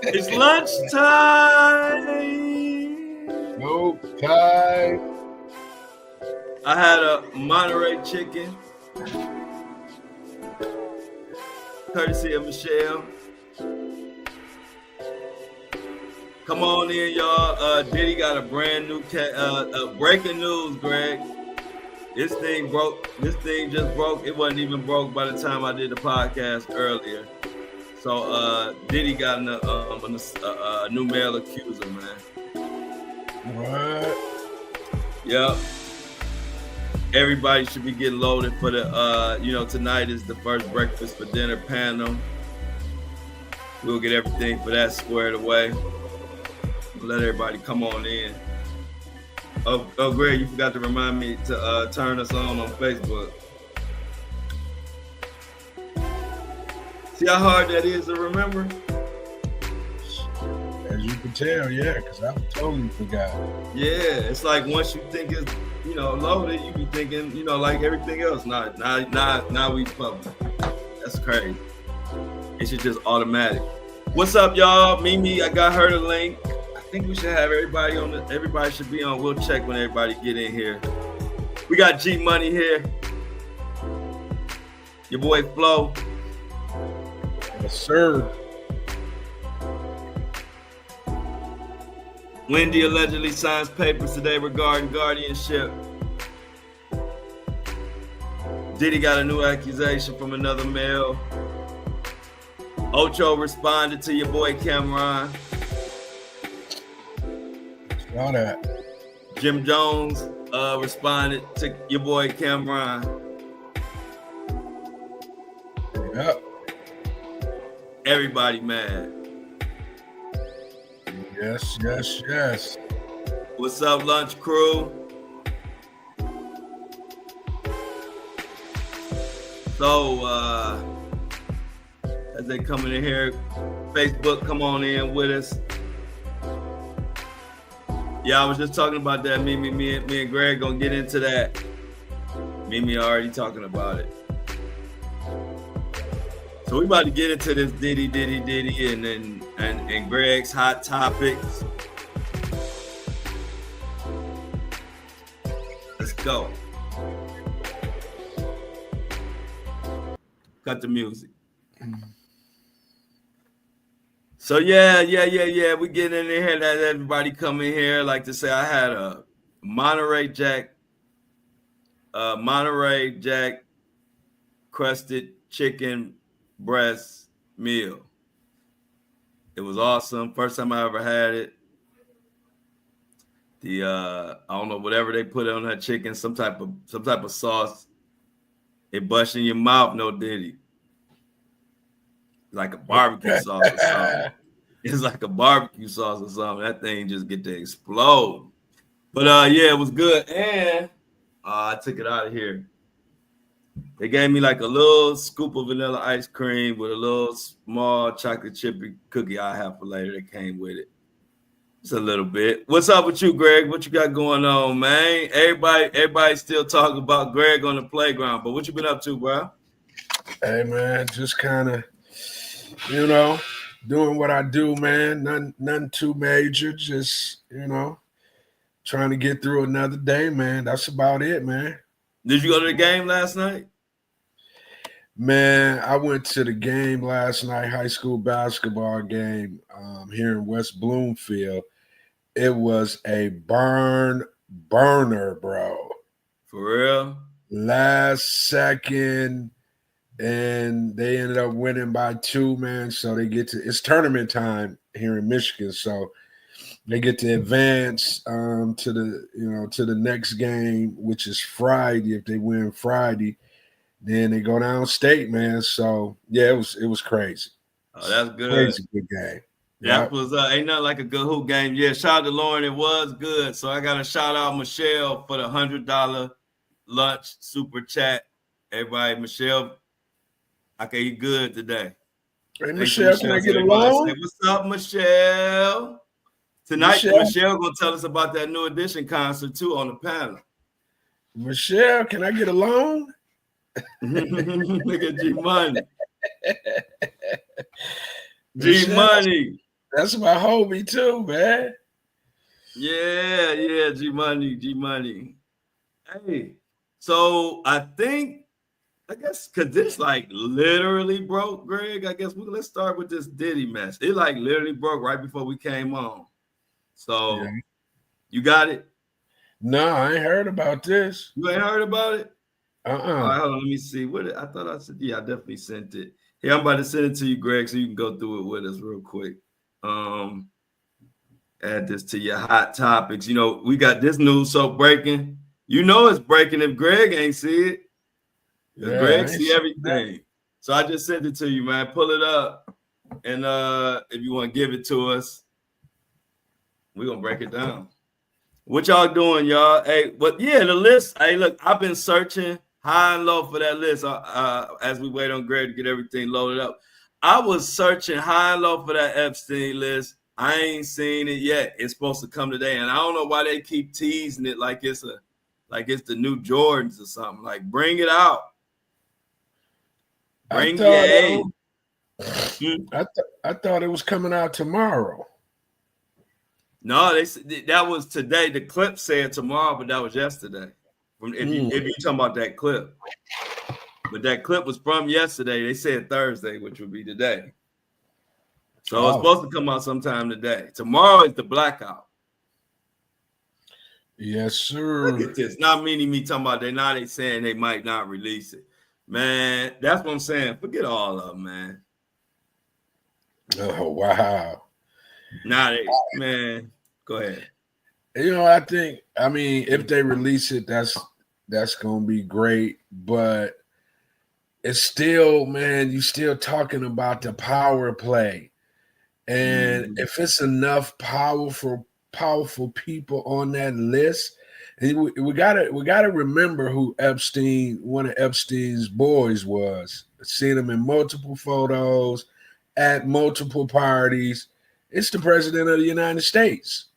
It's lunchtime. No time. I had a Monterey chicken, courtesy of Michelle. Come on in, y'all. Diddy got a brand new breaking news, Greg. This thing broke. This thing just broke. It wasn't even broke by the time I did the podcast earlier. So Diddy got a new male accuser, man. What? Yep. Everybody should be getting loaded for the tonight is the first breakfast for dinner panel. We'll get everything for that squared away. Let everybody come on in. Oh, Greg, you forgot to remind me to turn us on Facebook. See how hard that is to remember? As you can tell, yeah, because I totally forgot. Yeah, it's like once you think it's loaded, you be thinking like everything else. Now we public. That's crazy. It should just automatic. What's up, y'all? Mimi, I got her the link. I think we should have everybody on. Everybody should be on. We'll check when everybody get in here. We got G Money here. Your boy Flo. Yes, sir. Wendy allegedly signs papers today regarding guardianship. Diddy got a new accusation from another male. Ocho responded to your boy Cameron. Saw that. Jim Jones responded to your boy Cameron. Yep. Everybody mad. Yes. What's up, lunch crew? So, as they coming in here, Facebook, come on in with us. Yeah, I was just talking about that. Me and Greg gonna get into that. Mimi already talking about it. So we about to get into this Diddy, and Greg's hot topics. Let's go. Cut the music. So yeah. We getting in here. Let everybody come in here. Like to say, I had a Monterey Jack crusted chicken breast meal. It was awesome. First time I ever had it. The I don't know, whatever they put on that chicken, some type of sauce. It busts in your mouth, no Diddy. Like a barbecue sauce or something. It's like a barbecue sauce or something. That thing just get to explode. But yeah, it was good. And I took it out of here. They gave me like a little scoop of vanilla ice cream with a little small chocolate chip cookie I have for later that came with it. Just a little bit. What's up with you, Greg? What you got going on, man? Everybody still talking about Greg on the playground, but what you been up to, bro? Hey, man, just kind of, doing what I do, man. Nothing too major. Just, trying to get through another day, man. That's about it, man. Did you go to the game last night? Man, I went to the game last night, high school basketball game here in West Bloomfield. It was a burner, bro. For real? Last second, and they ended up winning by 2, man. So they get to – it's tournament time here in Michigan, so they get to advance to the next game, which is Friday. If they win Friday, then they go downstate, man. So yeah, it was crazy. Oh, that's good. Crazy good game. That was ain't nothing like a good hoop game. Yeah, shout out to Lauren. It was good. So I got to shout out Michelle for the $100 lunch super chat. Everybody, Michelle, okay, you good today. Hey, Michelle, can I get a loan? Say, what's up, Michelle? Tonight, Michelle gonna tell us about that New Edition concert too on the panel. Michelle, can I get a loan? Look at G Money. G Money. That's my homie too, man. Yeah, G Money. Hey, so I guess because this like literally broke, Greg. I guess let's start with this Diddy mess. It like literally broke right before we came on. Yeah. So you got it? No, I ain't heard about this. You ain't heard about it? All right, Uh-uh. hold on. Let me see. I thought I said, yeah, I definitely sent it. Here, I'm about to send it to you, Greg, so you can go through it with us real quick. Add this to your hot topics. You know, we got this news so breaking. You know it's breaking if Greg ain't see it. Because Yeah, Greg I ain't see seen that. everything. So I just sent it to you, man. Pull it up. And if you want to give it to us, we're gonna break it down. What y'all doing, y'all? Hey, but yeah, the list. Hey, look, I've been searching high and low for that list as we wait on Greg to get everything loaded up. I was searching high and low for that Epstein list. I ain't seen it yet. It's supposed to come today, and I don't know why they keep teasing it like it's the new Jordans or something. Like, bring it out. I Bring your thought A. I thought it was coming out tomorrow. No, that was today. The clip said tomorrow, but that was yesterday. If you talking about that clip, but that clip was from yesterday. They said Thursday, which would be today. So it's supposed to come out sometime today. Tomorrow is the blackout. Yes, sir. Look at this. Not meaning me talking about they saying they might not release it. Man, that's what I'm saying. Forget all of them, man. Oh, wow. Man, go ahead. You know, I mean, if they release it, that's gonna be great. But it's still, man, you still talking about the power play. And if it's enough powerful people on that list, and we gotta remember who one of Epstein's boys was. Seen him in multiple photos at multiple parties. It's the president of the United States.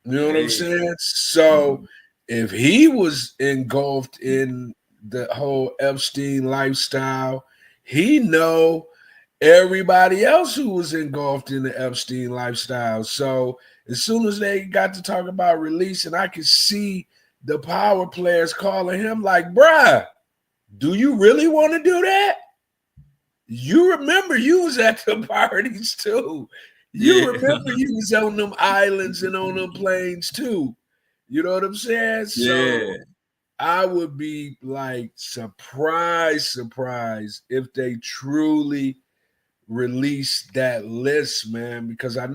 You know what I'm saying? So if he was engulfed in the whole Epstein lifestyle, he know everybody else who was engulfed in the Epstein lifestyle. So as soon as they got to talk about releasing, I could see the power players calling him like, bruh, do you really want to do that? You remember you was at the parties too. You remember you was on them islands and on them planes too. You know what I'm saying? So I would be like surprised if they truly release that list, man, because I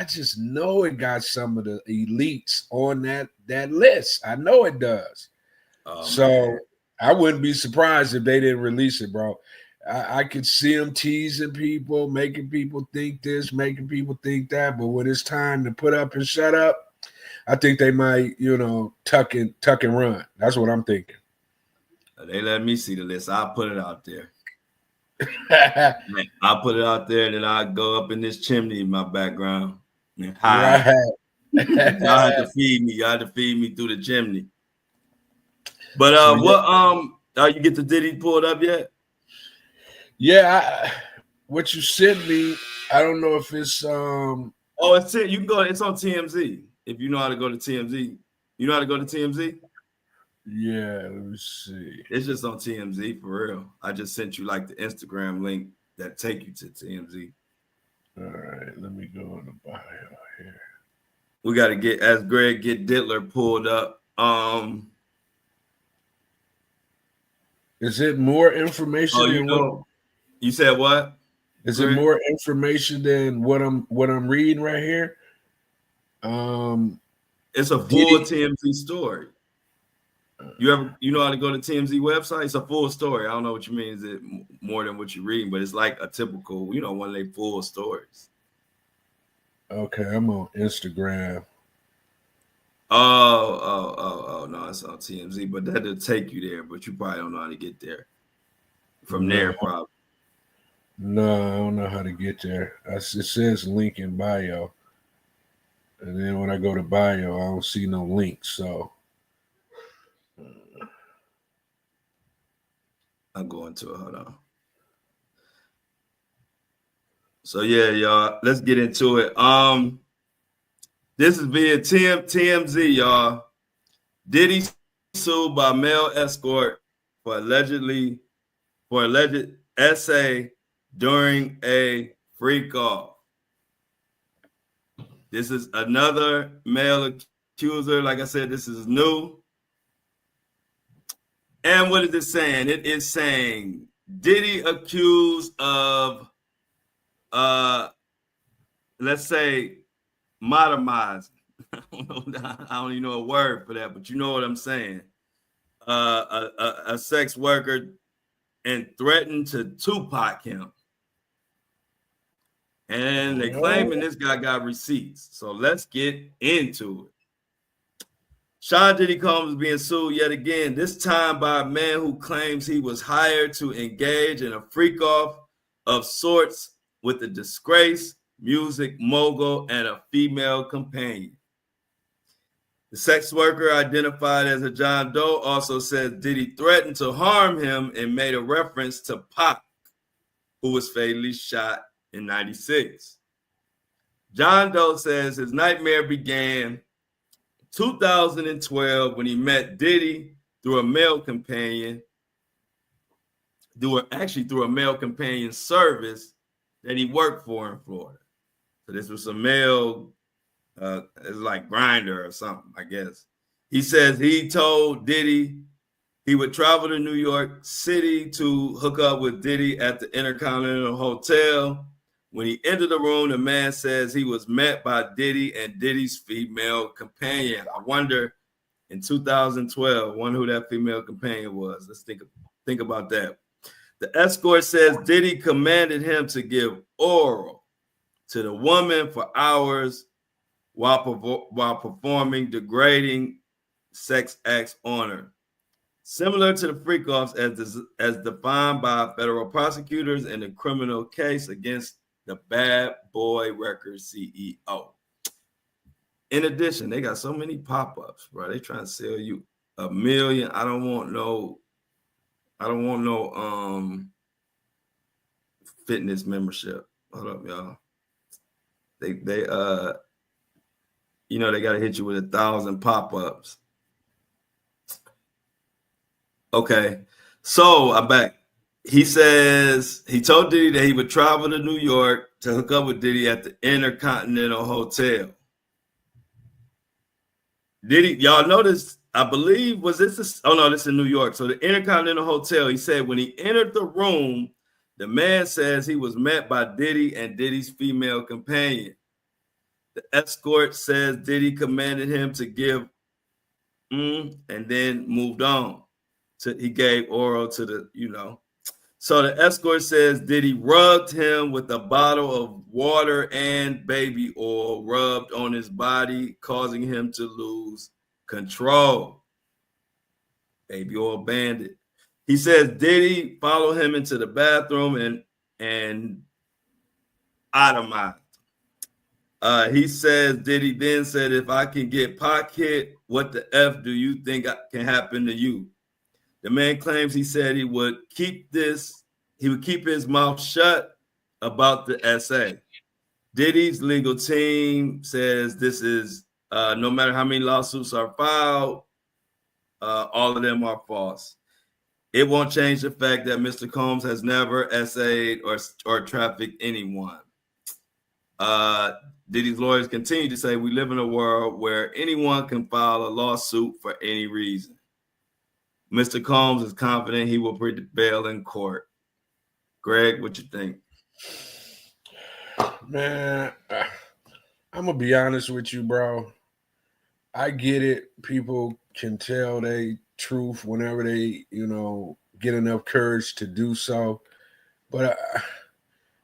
just know it got some of the elites on that list. I know it does. So man, I wouldn't be surprised if they didn't release it, bro. I could see them teasing people, making people think this, making people think that, but when it's time to put up and shut up, I think they might, tuck and run. That's what I'm thinking. They let me see the list. I'll put it out there. I'll put it out there, and then I'll go up in this chimney in my background and hide. Right. Y'all have to feed me. Y'all have to feed me through the chimney. But you get the Diddy pulled up yet? Yeah, what you sent me, I don't know if it's it's it. You can go. It's on TMZ. If you know how to go to TMZ, you know how to go to TMZ. Yeah, let me see. It's just on TMZ for real. I just sent you like the Instagram link that take you to TMZ. All right, let me go on the bio here. We got to get Greg Dittler pulled up. Is it more information than you said what? Is Greg? It more information than what I'm reading right here? It's a full TMZ story. You know how to go to TMZ website? It's a full story. I don't know what you mean. Is it more than what you're reading? But it's like a typical, one of their full stories. Okay, I'm on Instagram. Oh, no, it's on TMZ, but that'll take you there, but you probably don't know how to get there. From there, probably. No, I don't know how to get there. It says link in bio. And then when I go to bio, I don't see no link. So I'm going to it. Hold on. So yeah, y'all, let's get into it. This is via TMZ, y'all. Diddy sued by male escort for alleged essay during a freak off. This is another male accuser. Like I said, this is new. And what is it saying? It is saying Diddy accused of let's say modernizing. I don't even know a word for that, but you know what I'm saying. A sex worker and threatened to Tupac him. And they claiming this guy got receipts. So let's get into it. Sean Diddy Combs is being sued yet again, this time by a man who claims he was hired to engage in a freak-off of sorts with a disgraced music mogul and a female companion. The sex worker, identified as a John Doe, also says Diddy threatened to harm him and made a reference to Pac, who was fatally shot in '96. John Doe says his nightmare began 2012 when he met Diddy through a male companion, through a male companion service that he worked for in Florida. So this was a male, it's like Grinder or something, I guess. He says he told Diddy he would travel to New York City to hook up with Diddy at the Intercontinental Hotel. When he entered the room, the man says he was met by Diddy and Diddy's female companion. I wonder in 2012, who that female companion was. Let's think about that. The escort says Diddy commanded him to give oral to the woman for hours while performing degrading sex acts on her. Similar to the freak-offs as defined by federal prosecutors in the criminal case against the Bad Boy Records CEO. In addition, they got so many pop-ups, bro. They trying to sell you $1 million. I don't want no fitness membership. Hold up, y'all. They they got to hit you with 1,000 pop-ups. Okay, so I'm back. He says he told Diddy that he would travel to New York to hook up with Diddy at the Intercontinental Hotel. Diddy, y'all notice, I believe, this is in New York. So the Intercontinental Hotel, he said when he entered the room, the man says he was met by Diddy and Diddy's female companion. The escort says Diddy commanded him to give and then moved on. He gave oral to the. So the escort says Diddy rubbed him with a bottle of water and baby oil rubbed on his body, causing him to lose control. Baby oil bandit. He says Diddy followed him into the bathroom and itemized. He says Diddy then said, if I can get Pac hit, what the F do you think can happen to you? The man claims he said he would keep his mouth shut about the essay. Diddy's legal team says this is no matter how many lawsuits are filed, all of them are false. It won't change the fact that Mr. Combs has never essayed or trafficked anyone. Diddy's lawyers continue to say we live in a world where anyone can file a lawsuit for any reason. Mr. Combs is confident he will prevail in court. Greg, what you think? Man, I'm going to be honest with you, bro. I get it. People can tell they truth whenever they, get enough courage to do so. But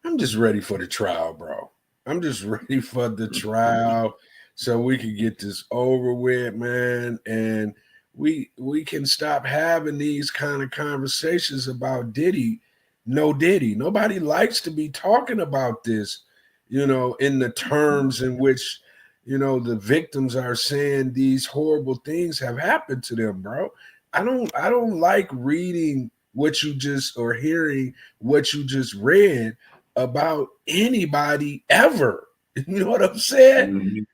I'm just ready for the trial, bro. I'm just ready for the trial so we can get this over with, man. And we can stop having these kind of conversations about Diddy. No Diddy. Nobody likes to be talking about this, in the terms in which, the victims are saying these horrible things have happened to them, bro. I don't like reading what you just or hearing what you just read about anybody ever. You know what I'm saying? Mhm.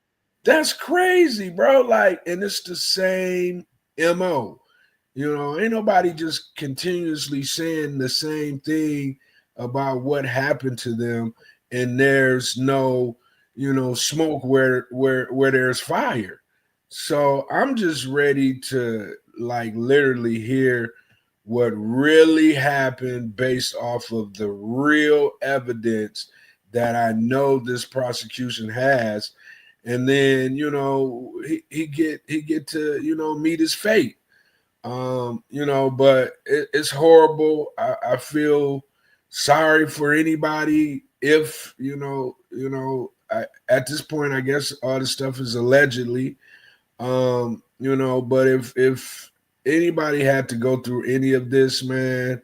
That's crazy, bro. Like, and it's the same MO. You know, ain't nobody just continuously saying the same thing about what happened to them, and there's no, smoke where there's fire. So I'm just ready to like literally hear what really happened based off of the real evidence that I know this prosecution has, and then he get to meet his fate. But it's horrible. I feel sorry for anybody if at this point I guess all this stuff is allegedly. But if anybody had to go through any of this, man,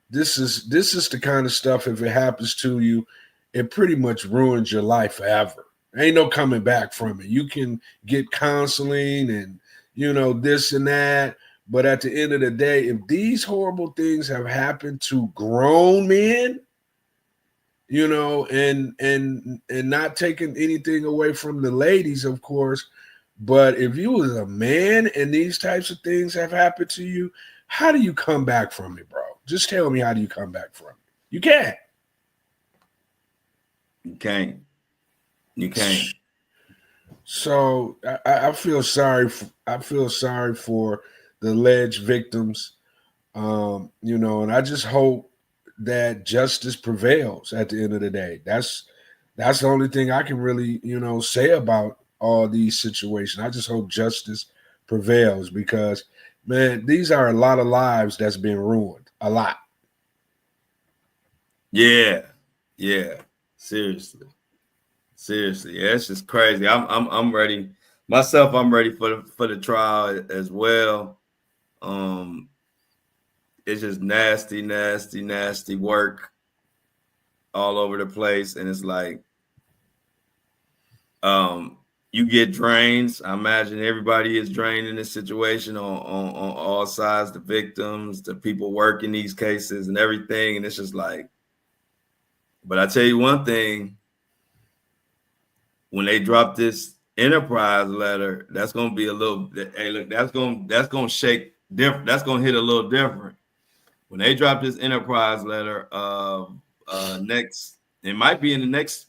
this is the kind of stuff, if it happens to you, it pretty much ruins your life forever. Ain't no coming back from it. You can get counseling and this and that, but at the end of the day, if these horrible things have happened to grown men, and not taking anything away from the ladies, of course, but if you was a man and these types of things have happened to you, how do you come back from it, bro? Just tell me, how do you come back from it? You can't. You can't. You can't. So I feel sorry. I feel sorry for the alleged victims. And I just hope that justice prevails at the end of the day. That's the only thing I can really, say about all these situations. I just hope justice prevails because, man, these are a lot of lives that's been ruined. A lot. Yeah. Seriously. Yeah, it's just crazy. I'm ready. Myself, I'm ready for the trial as well. It's just nasty work all over the place, and it's like, you get drains. I imagine everybody is drained in this situation on all sides, the victims, the people working these cases and everything. And it's just like, but I tell you one thing, when they drop this enterprise letter, that's gonna be a little, hey, look, that's gonna shake different, that's gonna hit a little different. When they drop this enterprise letter, next, it might be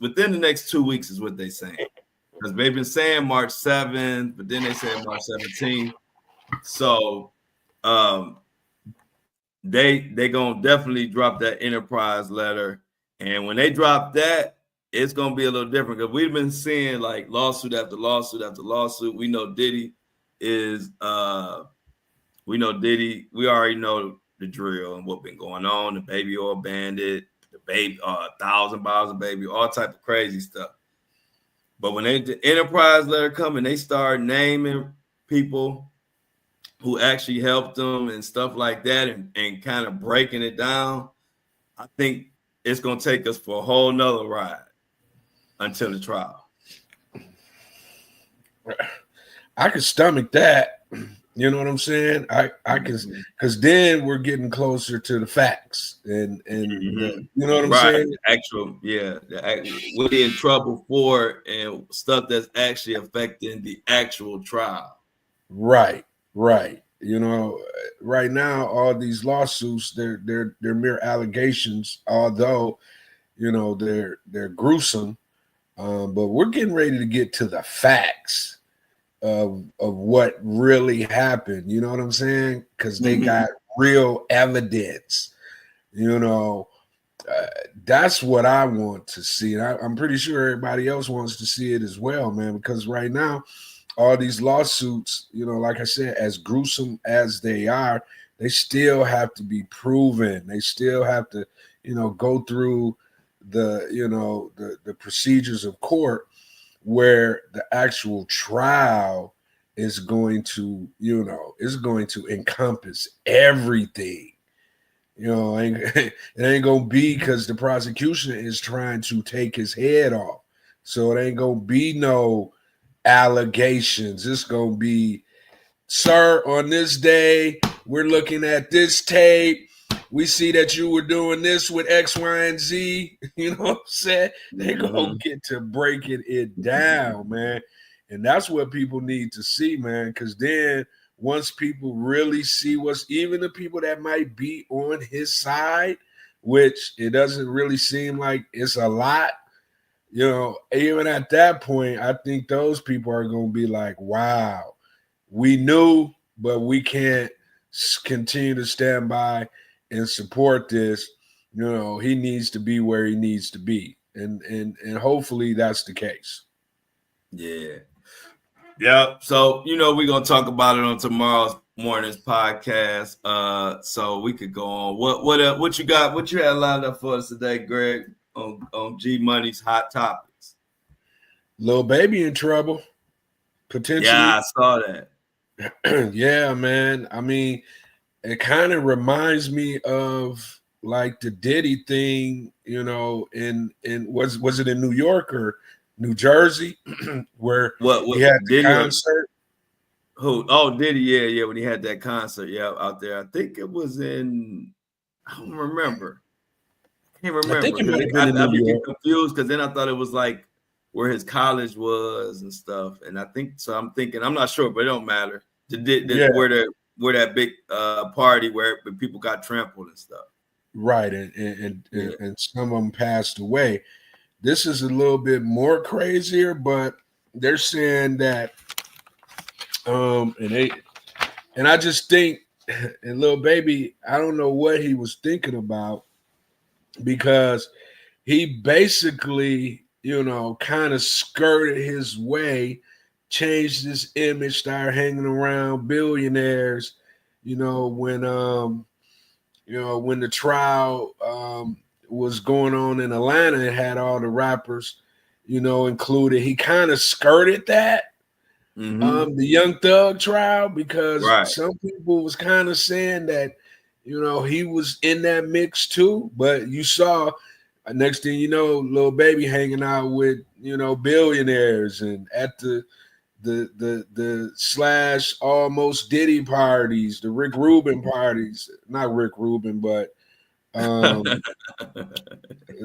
within the next 2 weeks is what they saying. Because they've been saying March 7th, but then they said March 17th. So they gonna definitely drop that enterprise letter. And when they drop that, it's gonna be a little different because we've been seeing like lawsuit after lawsuit after lawsuit. We know Diddy is we already know the drill and what's been going on, the baby oil bandit, the baby 1,000 bottles of baby, all type of crazy stuff. But when the enterprise letter come and they start naming people who actually helped them and stuff like that, and kind of breaking it down, I think it's going to take us for a whole nother ride until the trial. I could stomach that. You know what I'm saying? I can, because then we're getting closer to the facts and you know what I'm saying? We're in trouble for and stuff that's actually affecting the actual trial. Right. Right now, all these lawsuits, they're mere allegations, although they're gruesome. But we're getting ready to get to the facts of what really happened. You know what I'm saying? Because they got real evidence. That's what I want to see. And I'm pretty sure everybody else wants to see it as well, man, because right now, all these lawsuits, like I said, as gruesome as they are, they still have to be proven. They still have to, go through the procedures of court, where the actual trial is going to, is going to encompass everything. It ain't gonna be because the prosecution is trying to take his head off. So it ain't gonna be no allegations. It's gonna be, sir, on this day, we're looking at this tape. we see that you were doing this with X, Y, and Z. You know what I'm saying? They're gonna get to breaking it down, man. And that's what people need to see, man. Because then once people really see what's, even the people that might be on his side, which it doesn't really seem like it's a lot, you know, even at that point, I think those people are going to be like, wow, we knew, but we can't continue to stand by and support this. You know, he needs to be where he needs to be. And hopefully that's the case. Yeah. Yeah. So, you know, we're gonna talk about it on tomorrow's morning's podcast. So we could go on. What you got? What you had lined up for us today, Greg, on G Money's hot topics? Lil Baby in trouble, potentially. Yeah, I saw that. Yeah, man. I mean, it kind of reminds me of like the Diddy thing, you know, in was it in New York or New Jersey where What he had the Diddy concert? Who? Oh, Diddy, yeah, when he had that concert, out there. I think it was I don't remember. I can't remember. I think it might have been in I New be York. confused because then I thought it was like where his college was and stuff. And I think so. I'm thinking, I'm not sure, but it don't matter. Where that big party where people got trampled and stuff. Right, and some of them passed away. This is a little bit more crazier, but they're saying that and I just think, and Lil Baby, I don't know what he was thinking about, because he basically, you know, kind of skirted his way, changed his image, started hanging around billionaires, you know, when the trial was going on in Atlanta, it had all the rappers, you know, included. He kind of skirted that. The Young Thug trial, because some people was kind of saying that, you know, he was in that mix too. But you saw, next thing you know, Lil Baby hanging out with, you know, billionaires and at the slash almost Diddy parties, the Rick Rubin parties. Not Rick Rubin, but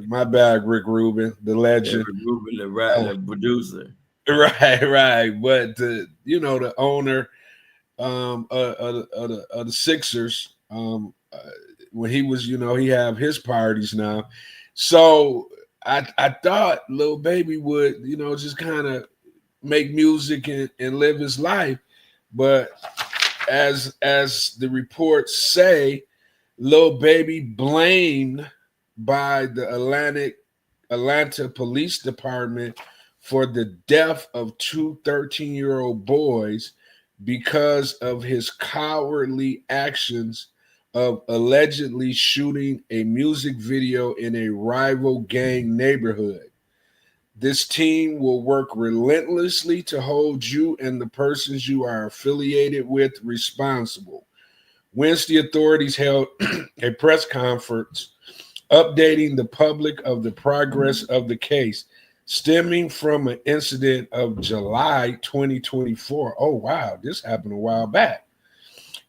my bad, Rick Rubin, the legend. Rick Rubin, the producer. Right. But the owner of the Sixers, when he was, you know, he have his parties now. So I thought Lil Baby would, you know, just kind of make music and live his life. But as the reports say, Lil Baby blamed by the Atlanta Police Department for the death of two 13-year-old boys because of his cowardly actions of allegedly shooting a music video in a rival gang neighborhood. This team will work relentlessly to hold you and the persons you are affiliated with responsible. Wednesday, authorities held a press conference updating the public of the progress of the case, stemming from an incident of July 2024. Oh, wow, this happened a while back.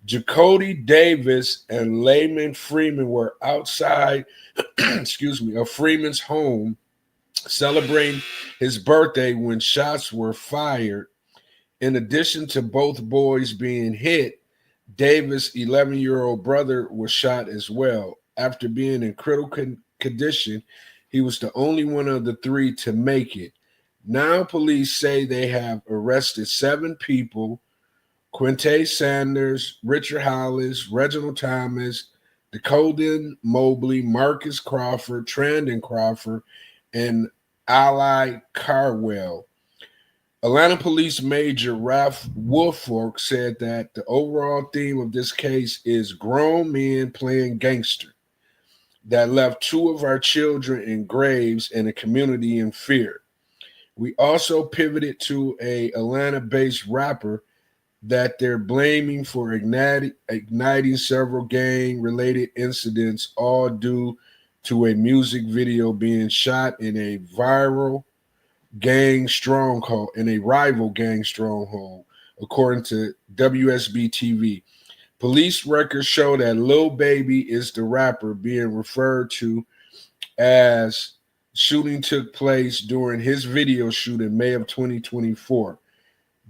Jacody Davis and Layman Freeman were outside, of Freeman's home celebrating his birthday when shots were fired. In addition to both boys being hit, Davis' 11-year-old brother was shot as well. After being in critical condition, he was the only one of the three to make it. Now police say they have arrested 7 people: Quinte Sanders, Richard Hollis, Reginald Thomas, Dakotan Mobley, Marcus Crawford, Trandon Crawford, and Ali Carwell. Atlanta Police Major Ralph Woolfolk said that the overall theme of this case is grown men playing gangster that left 2 of our children in graves and a community in fear. We also pivoted to a Atlanta-based rapper that they're blaming for igniting several gang-related incidents, all due to a music video being shot in a rival gang stronghold, according to WSB TV. Police records show that Lil Baby is the rapper being referred to as shooting took place during his video shoot in May of 2024.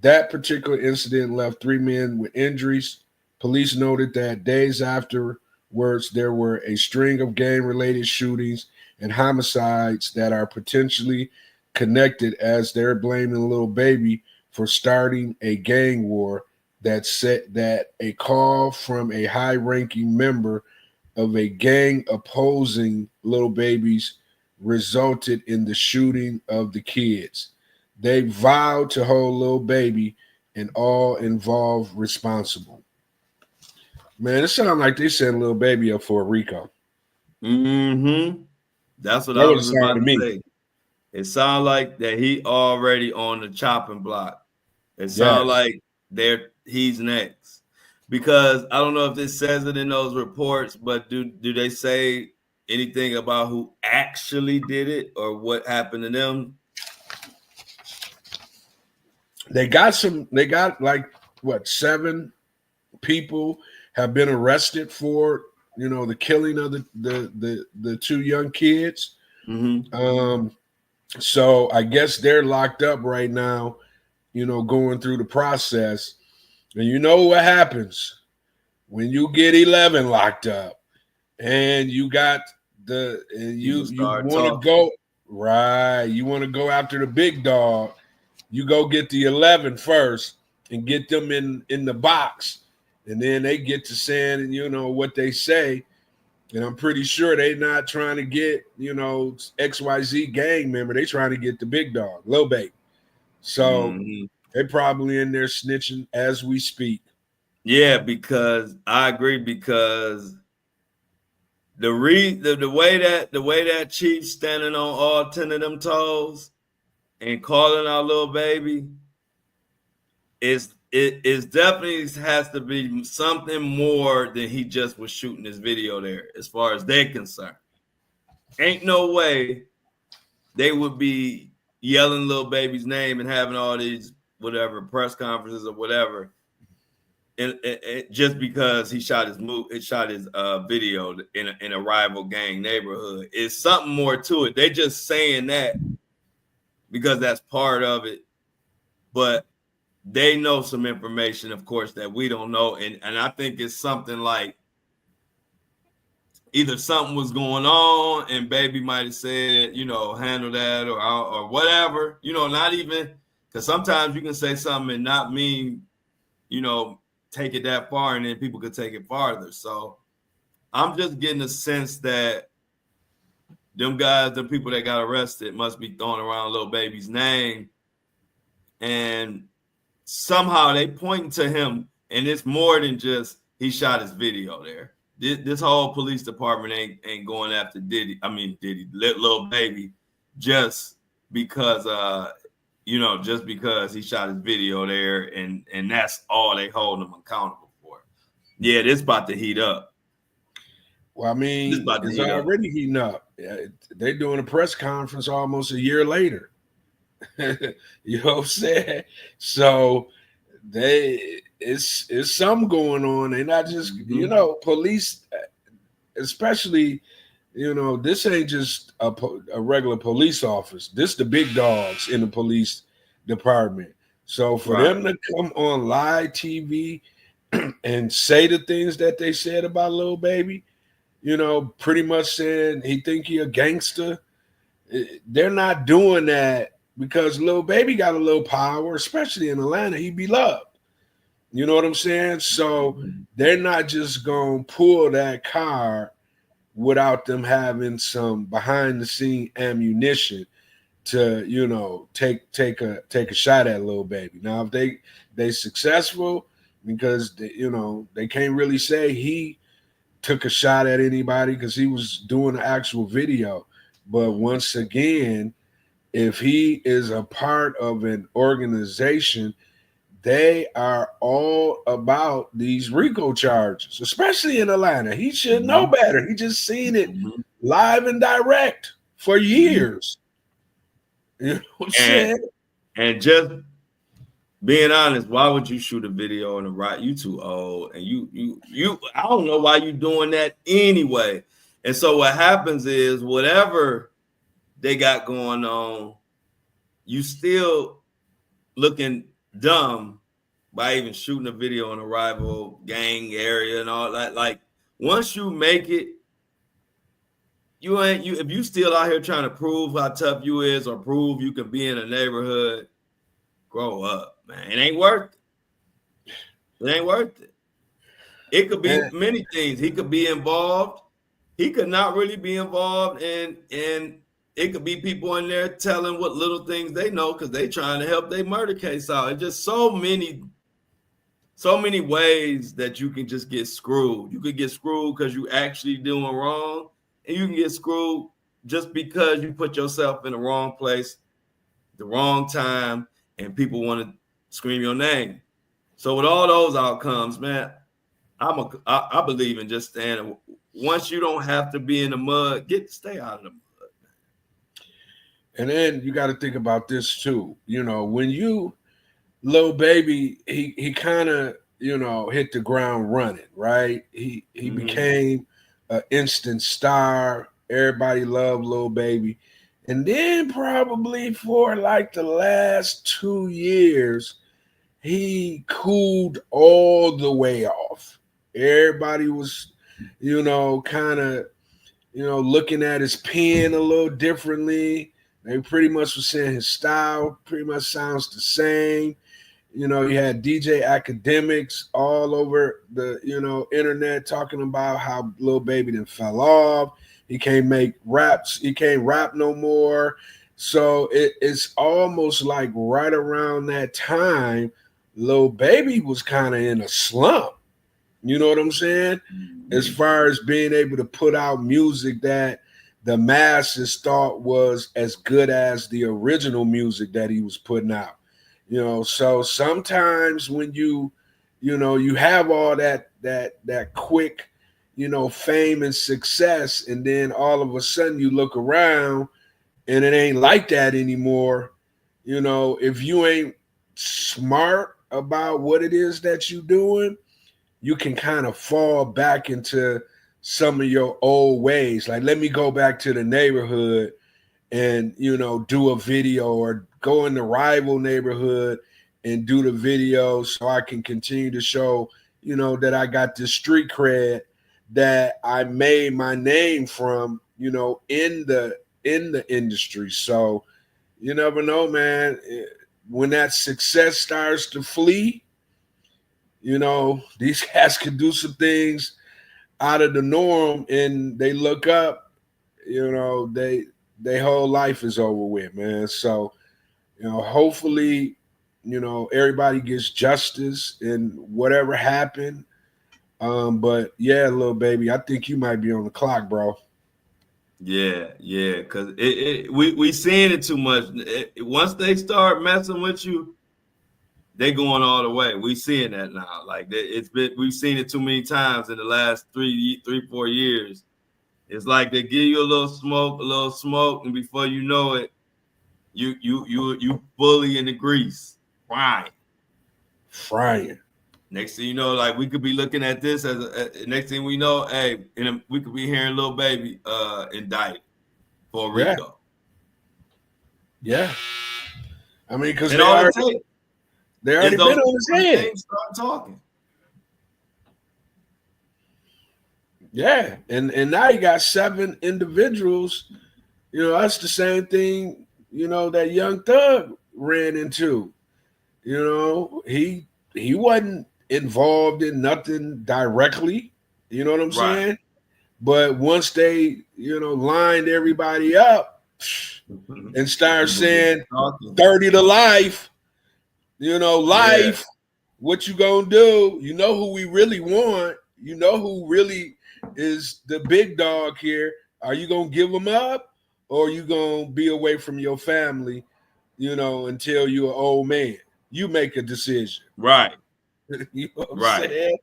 That particular incident left 3 men with injuries. Police noted that days afterwards, there were a string of gang-related shootings and homicides that are potentially connected, as they're blaming Lil Baby for starting a gang war. That said that a call from a high-ranking member of a gang opposing Lil Baby's resulted in the shooting of the kids. They vowed to hold Lil Baby and all involved responsible. Man, it sounds like they sent Lil Baby up for a RICO. Mm-hmm. That's what That I would have was about sounded to to me. say. It sounds like that he already on the chopping block. It sounds Yes. like he's next. Because I don't know if this says it in those reports, but do they say anything about who actually did it or what happened to them? They got like what, 7 people have been arrested for, the killing of the 2 young kids. Mm-hmm. So I guess they're locked up right now, going through the process. And you know what happens when you get 11 locked up and you got you Start want to talking. go right, you want to go after the big dog. You go get the 11 first and get them in the box, and then they get to saying what they say. And I'm pretty sure they're not trying to get XYZ gang member. They trying to get the big dog, Lil Baby. So Mm-hmm. they probably in there snitching as we speak. Yeah, because I agree. Because the way that chief standing on all 10 of them toes and calling out Lil Baby is definitely has to be something more than he just was shooting this video there. As far as they're concerned, ain't no way they would be yelling Lil Baby's name and having all these whatever press conferences or whatever. And just because he shot his video in a rival gang neighborhood, it's something more to it. They just saying that because that's part of it, but they know some information, of course, that we don't know, and I think it's something like either something was going on and Baby might have said, handle that or whatever, not even because sometimes you can say something and not mean, take it that far, and then people could take it farther. So I'm just getting a sense that them guys, the people that got arrested, must be throwing around Lil Baby's name, and somehow they pointing to him, and it's more than just he shot his video there. This whole police department ain't going after Lil Baby, just because just because he shot his video there, and that's all they hold him accountable for. Yeah, this about to heat up. Well, I mean, it's already heating up. They're doing a press conference almost a year later. You know what I'm saying? So it's something going on. They're not just police, especially this ain't just a regular police office. This the big dogs in the police department. So for them to come on live TV and say the things that they said about Lil Baby, pretty much saying he think he a gangster. They're not doing that because Lil Baby got a little power, especially in Atlanta. He be loved. You know what I'm saying? So they're not just going to pull that card without them having some behind the scene ammunition to, take a shot at Lil Baby. Now, if they successful, because they can't really say he took a shot at anybody because he was doing the actual video. But once again, if he is a part of an organization, they are all about these RICO charges, especially in Atlanta. He should know better. He just seen it live and direct for years. You know what I'm saying? And just being honest, why would you shoot a video on the right? You too old, and you I don't know why you doing that anyway. And so what happens is whatever they got going on, you still looking dumb by even shooting a video in a rival gang area and all that. Like once you make it, you ain't you if you still out here trying to prove how tough you is or prove you can be in a neighborhood, grow up, man. It ain't worth it. It ain't worth it. It could be many things. He could be involved. He could not really be involved, and it could be people in there telling what little things they know because they trying to help their murder case out. It's just so many ways that you can just get screwed. You could get screwed because you actually doing wrong, and you can get screwed just because you put yourself in the wrong place, the wrong time, and people want to scream your name. So with all those outcomes, man, I believe in just standing. Once you don't have to be in the mud, stay out of the mud. And then you got to think about this too. You know, when you Lil Baby, he kind of, you know, hit the ground running, right? He became an instant star. Everybody loved Lil Baby. And then probably for like the last 2 years, he cooled all the way off. Everybody was, you know, kind of, you know, looking at his pen a little differently. They pretty much were saying his style pretty much sounds the same. You know, you had DJ academics all over the, you know, internet talking about how Lil Baby then fell off. He can't make raps. He can't rap no more. So it's almost like right around that time, Lil Baby was kind of in a slump. You know what I'm saying? As far as being able to put out music that the masses thought was as good as the original music that he was putting out. You know, so sometimes when you know, you have all that quick, you know, fame and success, and then all of a sudden you look around and it ain't like that anymore. You know, if you ain't smart about what it is that you're doing, you can kind of fall back into some of your old ways. Like, let me go back to the neighborhood and, you know, do a video, or go in the rival neighborhood and do the video so I can continue to show, you know, that I got this street cred that I made my name from, you know, in the industry. So you never know, man. When that success starts to flee, you know, these cats can do some things out of the norm, and they look up, you know, their whole life is over with, man. So, you know, hopefully, you know, everybody gets justice in whatever happened. But yeah, Lil Baby, I think you might be on the clock, bro. Yeah, because we seeing it too much. Once they start messing with you, they going all the way. We seeing that now. Like we've seen it too many times in the last 4 years. It's like they give you a little smoke, and before you know it, you fully in the grease, frying. Next thing you know, like we could be looking at this as next thing we know, hey, we could be hearing Lil Baby indicted for RICO. Yeah. I mean, because they already been on his head. Start talking. Yeah, and now you got 7 individuals. You know, that's the same thing, you know, that Young Thug ran into. You know, he wasn't involved in nothing directly. You know what I'm saying? But once they, you know, lined everybody up and started saying 30 to life, you know, life, what you gonna do? You know who we really want. You know who really is the big dog here. Are you gonna give them up, or are you gonna be away from your family, you know, until you're an old man? You make a decision. Right. You know what I'm saying?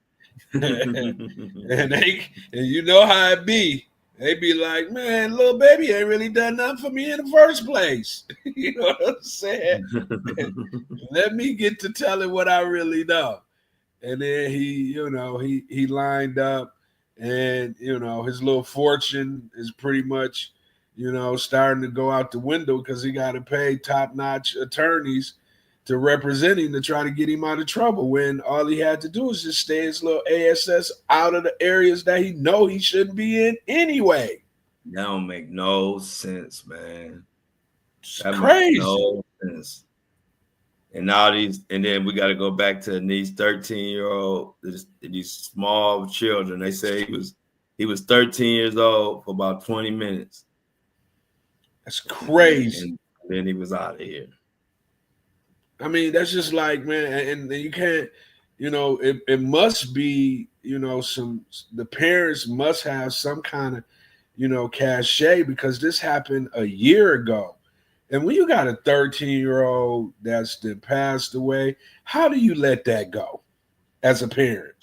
and you know how it be. They be like, man, little baby ain't really done nothing for me in the first place. You know what I'm saying? Let me get to telling what I really know. And then he lined up, and his little fortune is pretty much starting to go out the window because he got to pay top-notch attorneys to represent him to try to get him out of trouble, when all he had to do was just stay his little ass out of the areas that he know he shouldn't be in anyway. That don't make no sense, man. It's That makes crazy. no sense. And now and then we got to go back to these 13-year-old, these small children. They say he was 13 years old for about 20 minutes. That's crazy. And then he was out of here. I mean, that's just like, man, and you can't, it must be, the parents must have some kind of, cachet, because this happened a year ago. And when you got a 13-year-old that's been passed away, how do you let that go as a parent?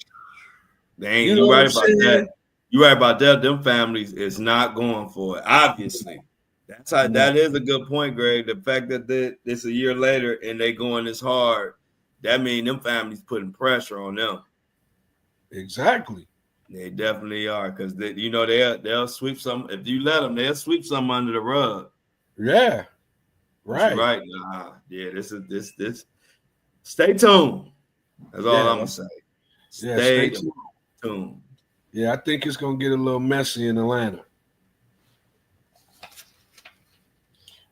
Dang, you right about that. You right about that. Them families is not going for it, obviously. That's how. That is a good point, Greg. The fact that this a year later and they going this hard, that means them families putting pressure on them. Exactly. They definitely are, because they'll sweep some. If you let them, they'll sweep some under the rug. Yeah. Right. Right. Nah. Yeah. This. Stay tuned. That's all I'm gonna say. Stay tuned. Yeah, I think it's gonna get a little messy in Atlanta.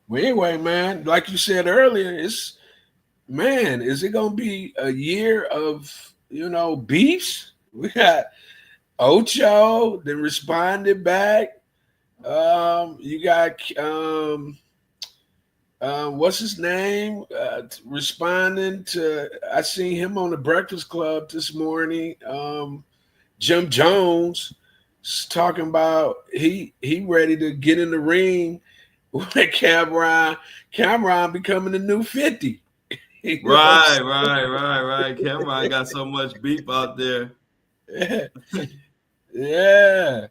Well, anyway, man, like you said earlier, is it gonna be a year of beefs? We got Ocho that responded back. You got what's his name? Responding to, I seen him on the Breakfast Club this morning. Jim Jones talking about he ready to get in the ring with Cameron becoming the new 50. Right. Cameron got so much beef out there. Yeah.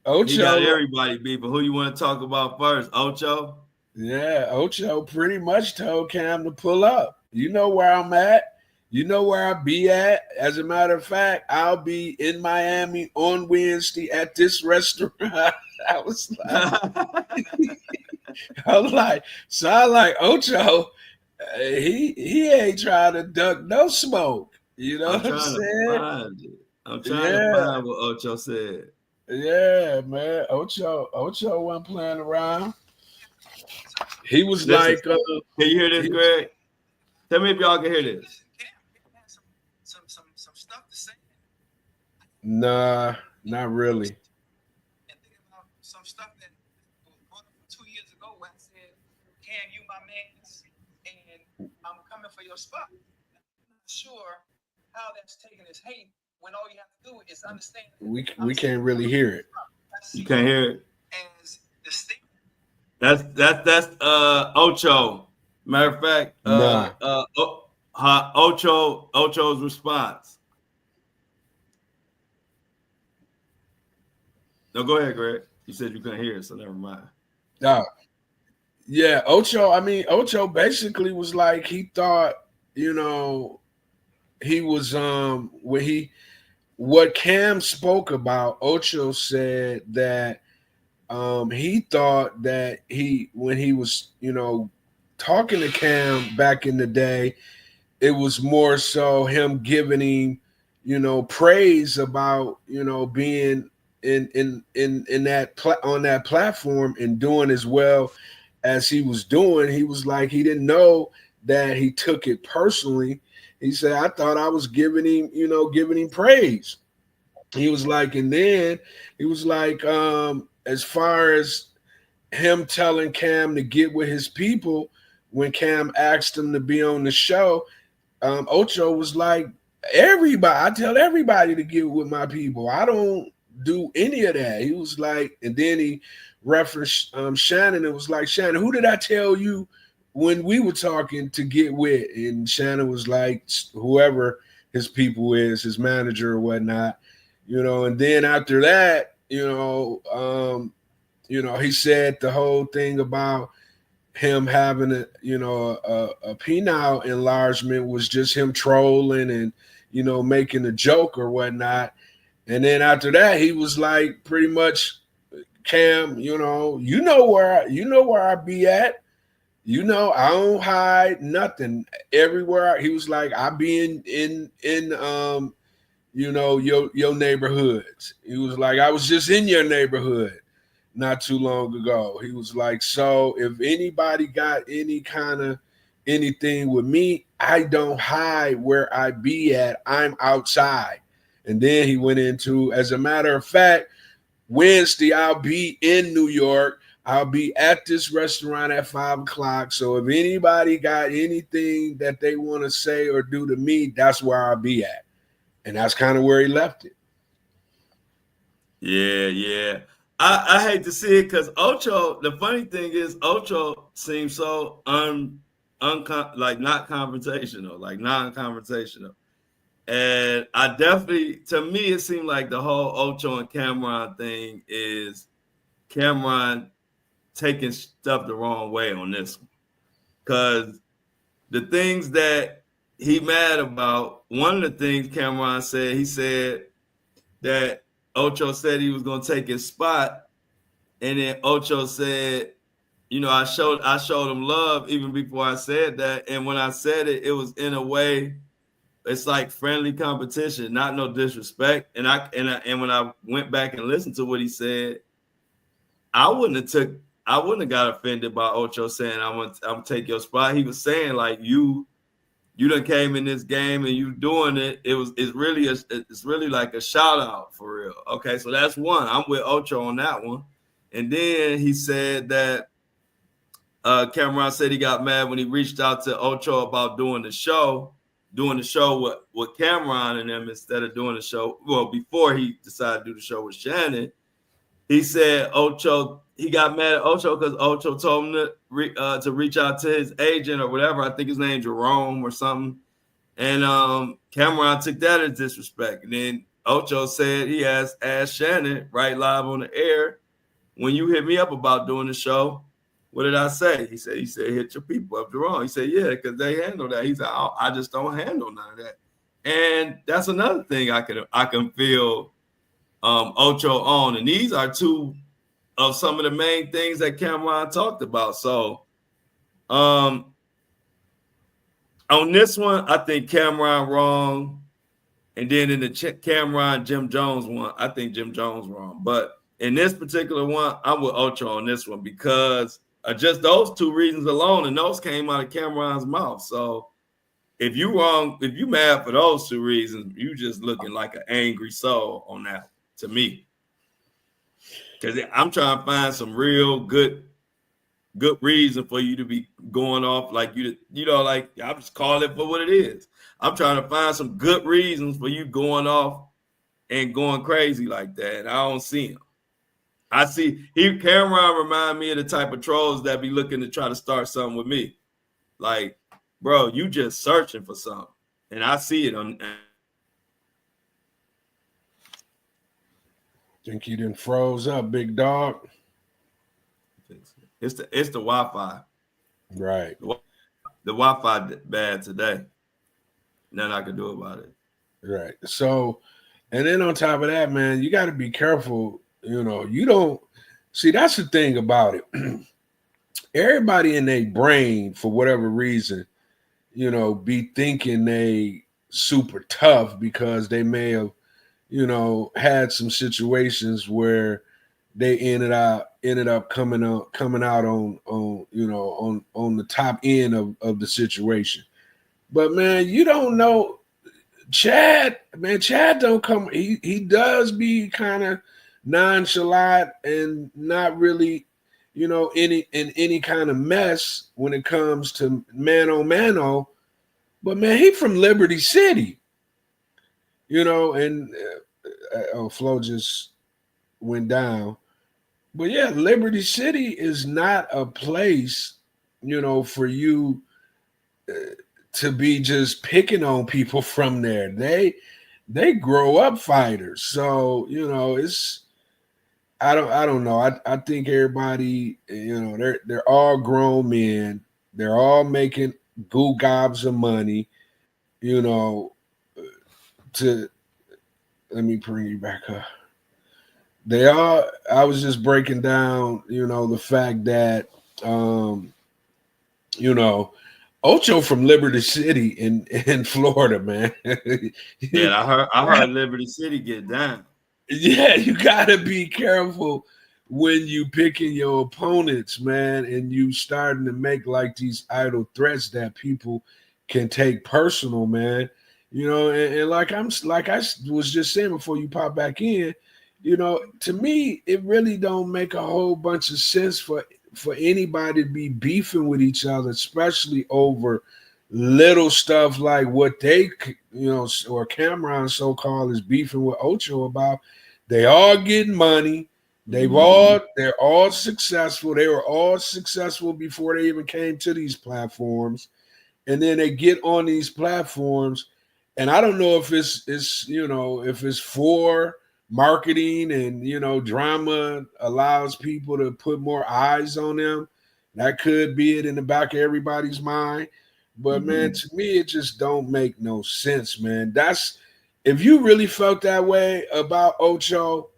Ocho, he got everybody beef, but who you want to talk about first? Ocho? Yeah, Ocho pretty much told Cam to pull up. You know where I'm at. You know where I'll be at. As a matter of fact, I'll be in Miami on Wednesday at this restaurant. I was like, Ocho, he ain't trying to duck no smoke. You know what I'm saying? I'm trying to find what Ocho said. Yeah, man. Ocho wasn't playing around. He was Listen, like, can you hear this, Greg? Tell me if y'all can hear this. Some stuff to say. Nah, not really. And thinking about some stuff that was brought up 2 years ago when I said, Cam, you my man, and I'm coming for your spot. I'm not sure how that's taking its hate when all you have to do is understand. We can't really hear it. You can't hear it? As the state. That's Ocho. Matter of fact, Ocho's response. No, go ahead, Greg. You said you couldn't hear it, so never mind. Yeah, Ocho basically was like, he thought, he was what Cam spoke about. Ocho said that he thought that when he was, talking to Cam back in the day, it was more so him giving him, praise about, being in that on that platform and doing as well as he was doing. He was like, he didn't know that he took it personally. He said, I thought I was giving him praise. He was like, and then he was like, as far as him telling Cam to get with his people, when Cam asked him to be on the show, Ocho was like, I tell everybody to get with my people. I don't do any of that. He was like, and then he referenced Shannon. It was like, Shannon, who did I tell you when we were talking to get with? And Shannon was like, whoever his people is, his manager or whatnot, and then after that, he said the whole thing about him having a penile enlargement was just him trolling and making a joke or whatnot. And then after that, he was like, pretty much, Cam, where I be at. I don't hide nothing. Everywhere he was like, I be in your neighborhoods. He was like, I was just in your neighborhood not too long ago. He was like, so if anybody got any kind of anything with me, I don't hide where I be at. I'm outside. And then he went into, as a matter of fact, Wednesday, I'll be in New York. I'll be at this restaurant at 5:00. So if anybody got anything that they want to say or do to me, that's where I'll be at. And that's kind of where he left it. Yeah. I hate to see it because Ocho, the funny thing is Ocho seems so not confrontational, like non-confrontational. And I definitely, to me, it seemed like the whole Ocho and Cameron thing is Cameron taking stuff the wrong way on this one. Because the things that he mad about, one of the things Cameron said, he said that Ocho said he was going to take his spot. And then Ocho said, I showed him love even before I said that. And when I said it, it was in a way, it's like friendly competition, not no disrespect. And when I went back and listened to what he said, I wouldn't have got offended by Ocho saying I'm gonna take your spot. He was saying like you done came in this game and you doing it. It's really like a shout out for real. Okay, so that's one. I'm with Ocho on that one. And then he said that Cameron said he got mad when he reached out to Ocho about doing the show with Cameron and them instead of doing the show. Well, before he decided to do the show with Shannon, he said he got mad at Ocho because Ocho told him to reach out to his agent or whatever. I think his name Jerome or something. And Cameron took that as disrespect. And then Ocho said he asked Shannon right live on the air, when you hit me up about doing the show, what did I say? He said hit your people up Jerome. He said, yeah, because they handle that. He said, I just don't handle none of that. And that's another thing I can feel Ocho on. And these are two of some of the main things that Cameron talked about. So on this one, I think Cameron wrong. And then in the Cameron Jim Jones one, I think Jim Jones wrong. But in this particular one, I'm with Ocho on this one because just those two reasons alone, and those came out of Cameron's mouth. So if you mad for those two reasons, you just looking like an angry soul on that to me. Because I'm trying to find some real good reason for you to be going off like like I'll just call it for what it is. I'm trying to find some good reasons for you going off and going crazy like that. And I don't see him. I see Cameron remind me of the type of trolls that be looking to try to start something with me. Like, bro, you just searching for something. And I see it on. Think you done froze up, big dog? It's the Wi-Fi. Right. The Wi-Fi bad today. Nothing I can do about it. Right. So, and then on top of that, man, you got to be careful. You don't see, that's the thing about it. Everybody in their brain, for whatever reason, be thinking they super tough because they may have, had some situations where they ended up coming out on the top end of the situation. But man, you don't know. Chad don't come. He does be kind of nonchalant and not really, any kind of mess when it comes to mano. But man, he from Liberty City, and Flo just went down. But yeah, Liberty City is not a place, for you to be just picking on people from there. They grow up fighters. So, I don't know. I think everybody, they're all grown men. They're all making goo gobs of money, you know, to let me bring you back up. They are. I was just breaking down, the fact that, um, you know, Ocho from Liberty City in Florida, man. Man, I heard Liberty City get down. Yeah, you gotta be careful when you picking your opponents, man, and you starting to make like these idle threats that people can take personal, man. And like I was just saying before you pop back in, to me, it really don't make a whole bunch of sense for anybody to be beefing with each other, especially over little stuff like what they, or Cameron so called is beefing with Ocho about. They all getting money. They're all successful. They were all successful before they even came to these platforms. And then they get on these platforms, and I don't know if if it's for marketing and drama allows people to put more eyes on them. That could be it in the back of everybody's mind. But man, to me, it just don't make no sense, man. That's if you really felt that way about Ocho,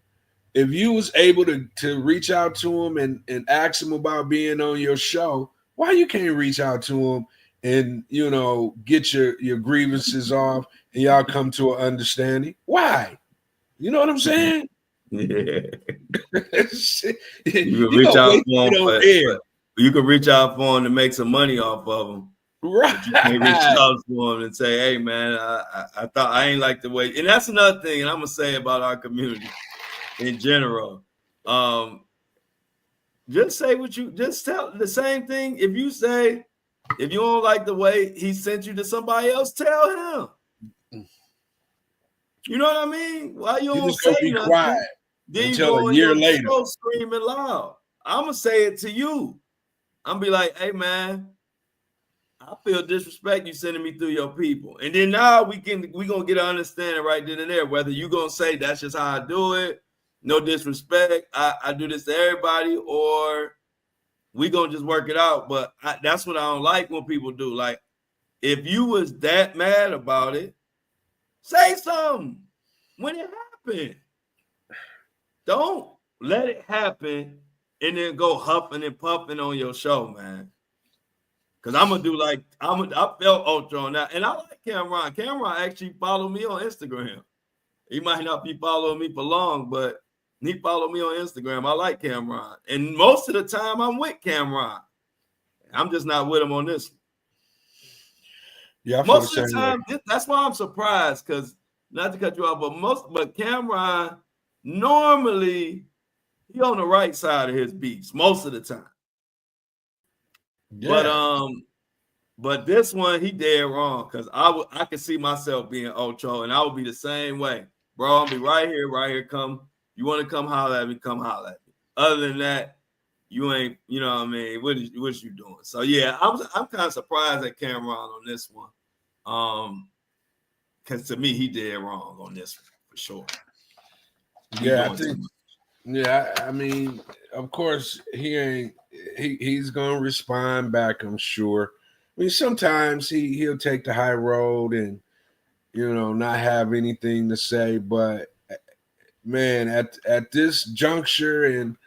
if you was able to reach out to him and ask him about being on your show, why you can't reach out to him and get your grievances off and y'all come to an understanding? Why? You know what I'm saying? Yeah. You can You reach don't out waste for it them, on air. but you can reach out for them to make some money off of them. Right. But you can't reach out to them and say, "Hey, man, I thought I ain't like the way." And that's another thing, and I'm gonna say about our community in general. Just say what you just tell the same thing. If you don't like the way he sent you to somebody else, tell him. You know what I mean? Why you don't just gonna say be nothing? quiet Then you until go a on year your later. show screaming loud. I'm gonna say it to you. I'm gonna be like, "Hey, man, I feel disrespect you sending me through your people." And then now we gonna get an understanding right then and there whether you gonna say that's just how I do it, no disrespect, I do this to everybody, or we gonna just work it out. But that's what I don't like when people do. Like, if you was that mad about it, say something when it happened. Don't let it happen and then go huffing and puffing on your show, man. Cause I'm gonna do like I felt Ultra on that, and I like Cameron. Cameron actually followed me on Instagram. He might not be following me for long, but he followed me on Instagram. I like Cameron, and most of the time I'm with Cameron. I'm just not with him on this one. Yeah, I feel Most the of the same way. time, that's why I'm surprised. Cause not to cut you off, but Cameron normally he on the right side of his beats most of the time. Yeah. But this one he dead wrong because I could see myself being Ocho and I would be the same way, bro. I'll be right here. Come, you want to come holler at me? Come holler at me. Other than that, you ain't. You know what I mean? What you doing? So yeah, I'm kind of surprised at Cameron on this one, because to me he dead wrong on this one for sure. Yeah, I think. Yeah, I mean, of course, he's gonna respond back, I'm sure. I mean, sometimes he'll take the high road and not have anything to say, but man, at this juncture and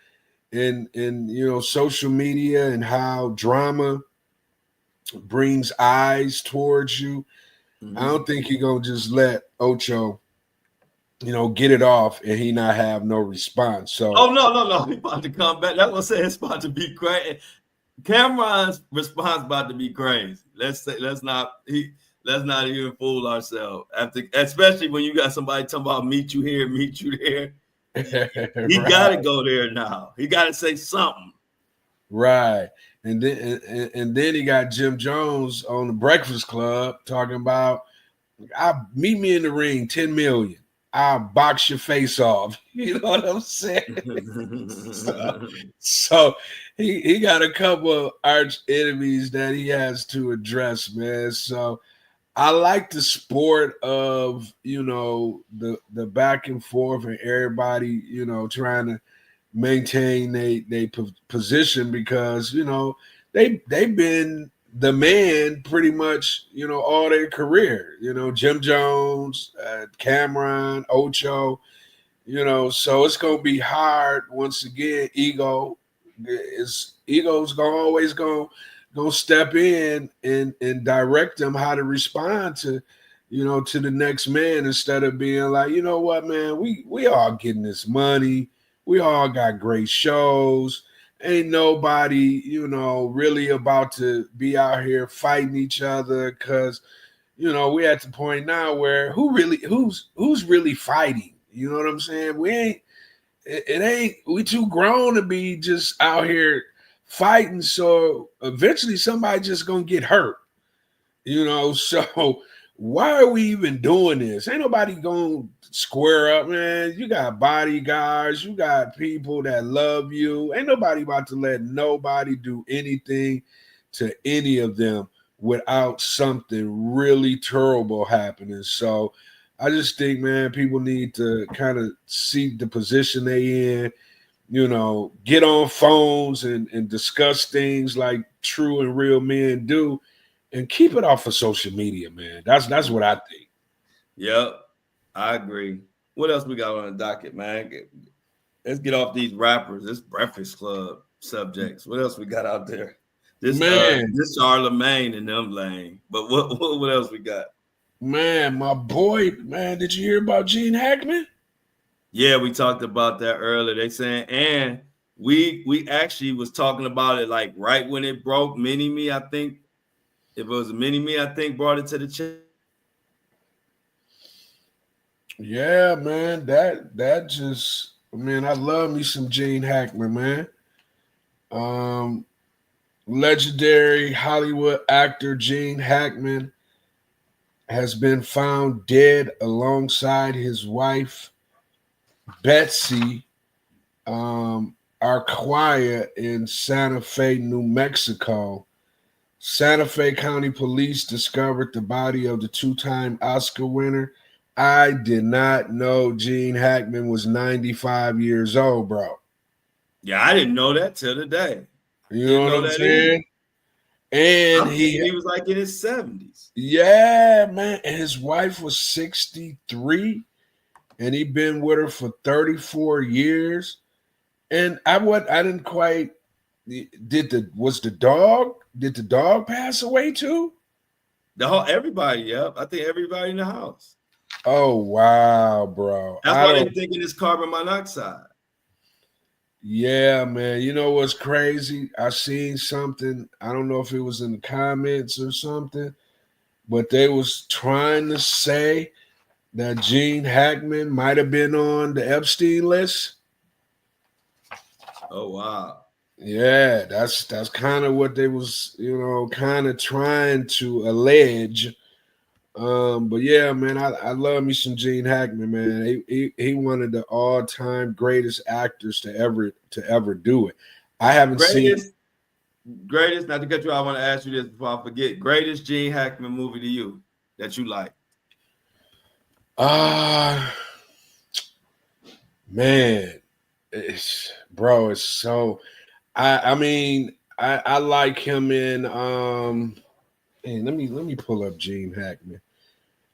in social media and how drama brings eyes towards you, I don't think you're gonna just let Ocho get it off and he not have no response. So no, he about to come back. That's what I said. It's about to be crazy. Cameron's response about to be crazy. Let's not even fool ourselves. Especially when you got somebody talking about meet you here, meet you there. He right. got to go there now. He got to say something. Right. And then he got Jim Jones on the Breakfast Club talking about, "I'll meet me in the ring, 10 million. I'll box your face off." You know what I'm saying? so he got a couple of arch enemies that he has to address, man. So I like the sport of the back and forth and everybody trying to maintain they position because they've been the man pretty much all their career. Jim Jones, Cameron, Ocho. So it's gonna be hard once again. Ego's gonna always gonna step in and direct them how to respond to the next man instead of being like, you know what, man, we all getting this money, we all got great shows. Ain't nobody, really about to be out here fighting each other because we're at the point now where who's really fighting? You know what I'm saying? We ain't it ain't we too grown to be just out here fighting. So eventually somebody just gonna get hurt. So why are we even doing this? Ain't nobody gonna square up, man. You got bodyguards, you got people that love you. Ain't nobody about to let nobody do anything to any of them without something really terrible happening. So I just think, man, people need to kind of see the position they in, get on phones and discuss things like true and real men do and keep it off of social media, man. That's what I think. Yep, I agree. What else we got on the docket, man? Let's get off these rappers, this Breakfast Club subjects. What else we got out there? This Charlemagne and them lane. But what else we got? Man, my boy, man, did you hear about Gene Hackman? Yeah, we talked about that earlier. They saying, and we actually was talking about it like right when it broke. Mini Me, I think. If it was a Mini Me, I think brought it to the chat. Yeah, man, that just, man, I love me some Gene Hackman, man. Legendary Hollywood actor Gene Hackman has been found dead alongside his wife Betsy Arquilla in Santa Fe, New Mexico. Santa Fe County Police discovered the body of the two-time Oscar winner. I did not know Gene Hackman was 95 years old, bro. Yeah, I didn't know that till today. You know what I'm saying? And he was like in his 70s. Yeah, man. And his wife was 63, and he'd been with her for 34 years. And I didn't quite. Did the dog pass away too? Everybody, yep. I think everybody in the house. Oh wow, bro. That's why they're thinking it's carbon monoxide. Yeah, man. You know what's crazy? I seen something. I don't know if it was in the comments or something, but they was trying to say that Gene Hackman might have been on the Epstein list. Oh wow. Yeah, that's kind of what they was, kind of trying to allege. But yeah, man, I love me some Gene Hackman, man. He one of the all-time greatest actors to ever do it. I haven't seen greatest. Not to cut you, I want to ask you this before I forget. Greatest Gene Hackman movie to you that you like? Man, it's so. I mean, I like him in. Let me pull up Gene Hackman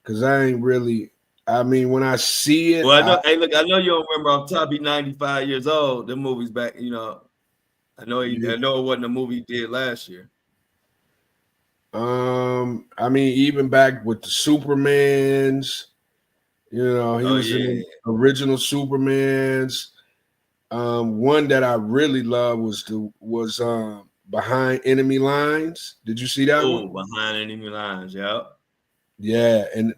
because I ain't really. I mean, when I see it, well, I know. Hey, look, I know you don't remember off top. He's 95 years old. The movie's back. I know. I know it wasn't a movie he did last year. I mean, even back with the Supermans, he was in the original Supermans. One that I really love was Behind Enemy Lines. Did you see that one? Behind Enemy Lines, yeah. Yeah, and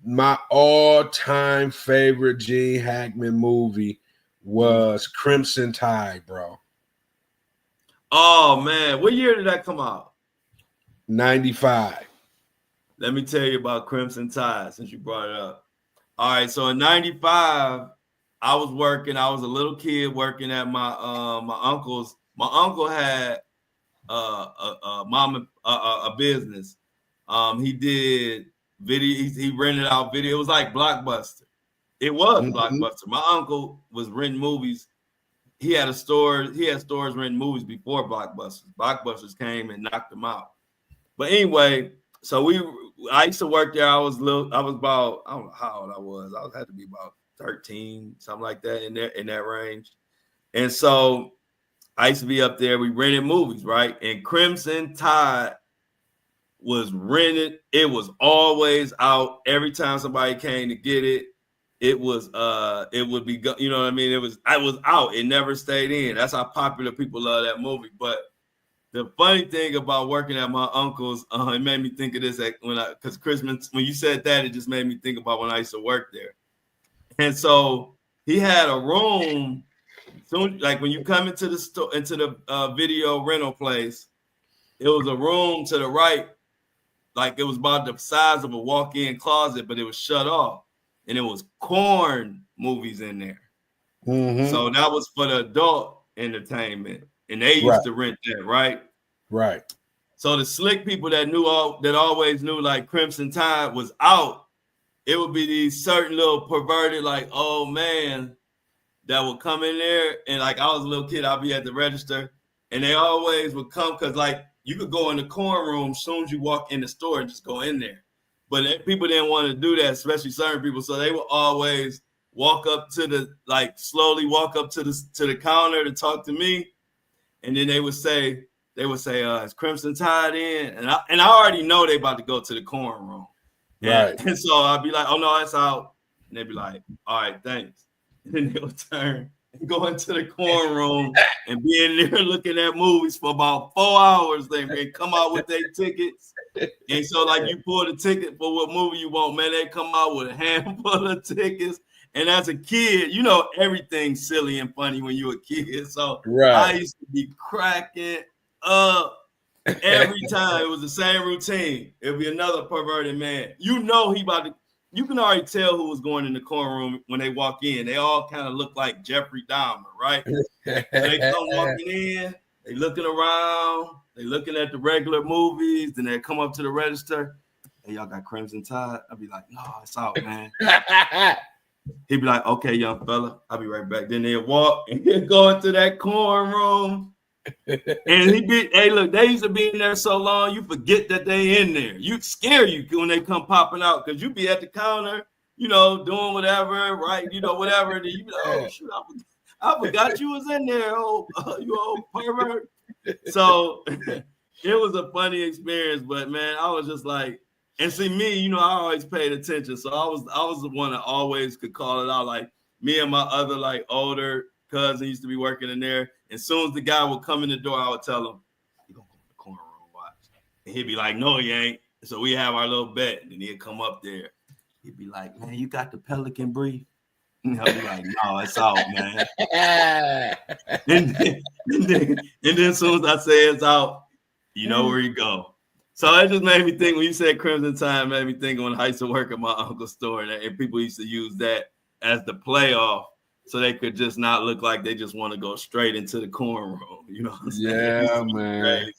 my all-time favorite Gene Hackman movie was Crimson Tide, bro. Oh man, what year did that come out? 95. Let me tell you about Crimson Tide since you brought it up. All right, so in 95, I was working. I was a little kid working at my uncle's. My uncle had a business. He did video. He rented out video. It was like Blockbuster. It was Blockbuster. My uncle was renting movies he had a store. He had stores renting movies before Blockbusters. Blockbusters came and knocked them out. But anyway, so I used to work there. I was about, I don't know how old I was. I had to be about 13, something like that in that range. And so I used to be up there. We rented movies, right? And Crimson Tide was rented. It was always out. Every time somebody came to get it, it would be, you know what I mean? I was out. It never stayed in. That's how popular people love that movie. But the funny thing about working at my uncle's, it made me think of this because Christmas, when you said that, it just made me think about when I used to work there. And so he had a room. Soon, like when you come into the store, into the video rental place, it was a room to the right, like it was about the size of a walk-in closet, but it was shut off, and it was corn movies in there. Mm-hmm. So that was for the adult entertainment, and they used to rent that, right? Right. So the slick people that always knew like Crimson Tide was out, it would be these certain little perverted, like, oh man, that would come in there, and like I was a little kid, I'd be at the register, and they always would come because like you could go in the corn room as soon as you walk in the store and just go in there. But people didn't want to do that, especially certain people. So they would always slowly walk up to the counter to talk to me, and then they would say, "Is Crimson Tide in?" And I already know they about to go to the corn room, right? And so I'd be like, "Oh no, it's out," and they'd be like, "All right, thanks." And then they would turn and go into the corn room and be in there looking at movies for about 4 hours. They come out with their tickets. And so, like, you pull the ticket for what movie you want, man, they come out with a handful of tickets. And as a kid, you know, everything's silly and funny when you're a kid. So I used to be cracking up every time. It was the same routine. It'd be another perverted man. You know you can already tell who was going in the corner room when they walk in. They all kind of look like Jeffrey Dahmer, right? So they come walking in, they looking around, they looking at the regular movies, then they come up to the register. Hey, y'all got Crimson Tide? I'll be like, no, it's out, man. He'd be like, okay, young fella, I'll be right back. Then they'll walk and he'll go into that corn room. And look, they used to be in there so long, you forget that they in there. You scare you when they come popping out because you be at the counter, you know, doing whatever, right? You know, whatever. And you be like, oh, shoot, I forgot you was in there, you old pervert. So it was a funny experience, but man, I was just like, and see me, you know, I always paid attention. So I was the one that always could call it out. Like me and my other like older cousin used to be working in there. As soon as the guy would come in the door, I would tell him, "You gonna go in the corner room watch?" And he'd be like, "No, he ain't." So we have our little bet, and he'd come up there. He'd be like, "Man, you got the Pelican brief?" And I'll be like, "No, it's out, man." and then as soon as I say it's out, you know where you go. So it just made me think when you said Crimson Tide, made me think when I used to work at my uncle's store, and people used to use that as the playoff. So they could just not look like they just want to go straight into the corn room, you know what I'm saying? Yeah, man. Crazy.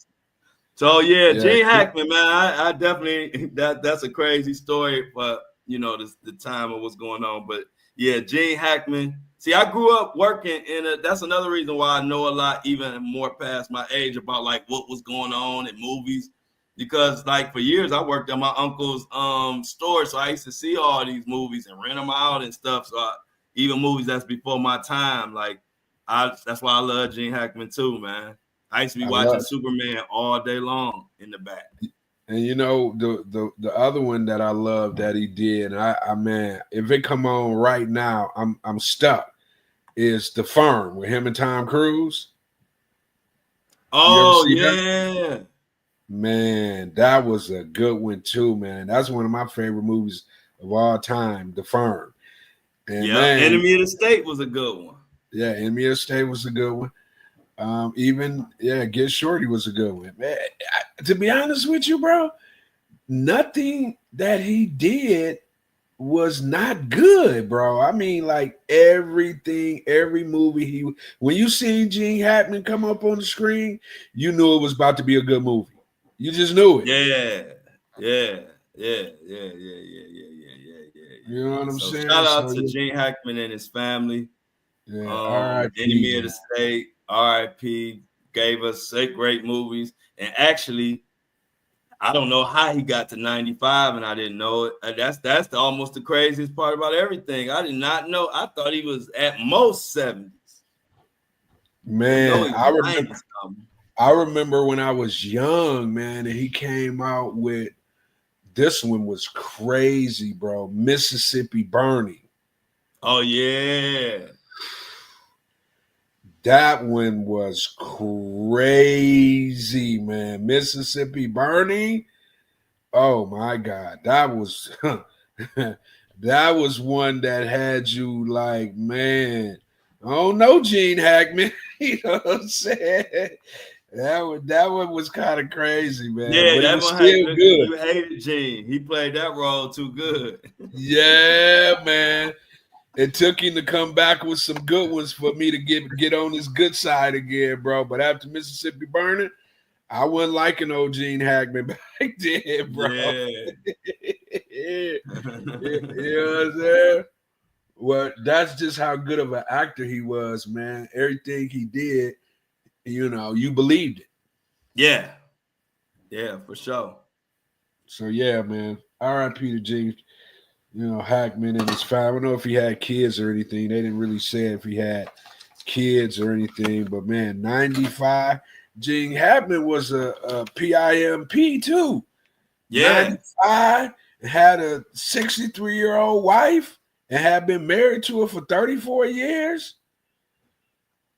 So Gene Hackman, man, I definitely that's a crazy story, but you know the time of what's going on. But yeah, Gene Hackman. See, I grew up working that's another reason why I know a lot, even more past my age, about like what was going on in movies. Because like for years I worked at my uncle's store, so I used to see all these movies and rent them out and stuff. So even movies that's before my time, like that's why I love Gene Hackman too, man. I used to be watching Superman all day long in the back. And you know the other one that I love that he did, and I man, if it come on right now, I'm stuck. Is The Firm with him and Tom Cruise? Oh yeah, that? Man, that was a good one too, man. That's one of my favorite movies of all time, The Firm. And man, Enemy of the State was a good one. Yeah, Enemy of the State was a good one. Get Shorty was a good one. Man, to be honest with you, bro, nothing that he did was not good, bro. I mean, like everything, every movie when you see Gene Hackman come up on the screen, you knew it was about to be a good movie. You just knew it. Yeah. You know what I'm saying? Shout out to Gene Hackman and his family. Yeah, R.I.P. Enemy of the State, R.I.P. Gave us 6 great movies. And actually, I don't know how he got to 95 and I didn't know it. That's almost the craziest part about everything. I did not know. I thought he was at most 70s. Man, I I remember when I was young, man, and he came out with this one was crazy, bro. Mississippi Burning. Oh yeah. That one was crazy, man. Mississippi Burning. Oh my God. That was that was one that had you like, man. I don't know, Gene Hackman. You know what I'm saying? That one was kind of crazy, man. Yeah, But it that was one had still good. you hated Gene. He played that role too good. Yeah, man. It took him to come back with some good ones for me to get on his good side again, bro. But after Mississippi Burning, I wasn't liking old Gene Hackman back then, bro. Yeah. You know what I'm saying? Well, that's just how good of an actor he was, man. Everything he did, you believed it. Yeah. Yeah, for sure. So yeah, man. R.I.P. to Gene, Hackman and his family. I don't know if he had kids or anything. They didn't really say if he had kids or anything, but man, 95. Gene Hackman was a PIMP too. Yeah. 95, had a 63-year-old wife and had been married to her for 34 years.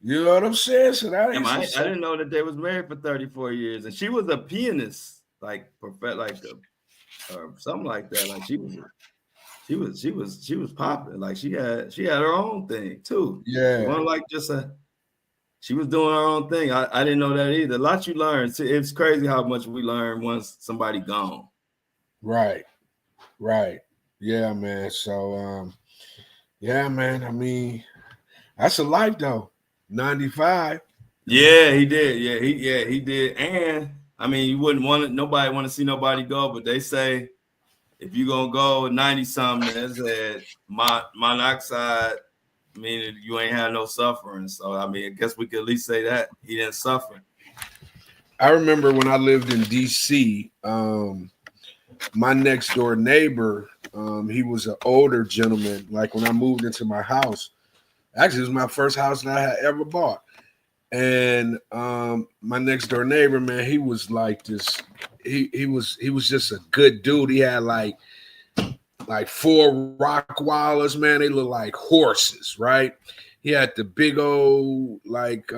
You know what I'm saying? So that ain't I didn't know that they was married for 34 years. And she was a pianist, like something like that. Like she was popping. Like she had her own thing too. Yeah. It wasn't like just she was doing her own thing. I didn't know that either. A lot you learn. It's crazy how much we learn once somebody gone. Right. Yeah, man. So yeah, man. I mean, that's a life though. 95. Yeah, he did. He did. And I mean, you wouldn't nobody want to see nobody go, but they say if you're gonna go 90 something, that's at monoxide, meaning you ain't had no suffering. So I mean, I guess we could at least say that he didn't suffer. I remember when I lived in DC, my next door neighbor, he was an older gentleman. Like when I moved into my house, actually it was my first house that I had ever bought. And my next door neighbor, man, he was like this. He was just a good dude. He had like 4 Rockwallers, man. They look like horses, right? He had the big old like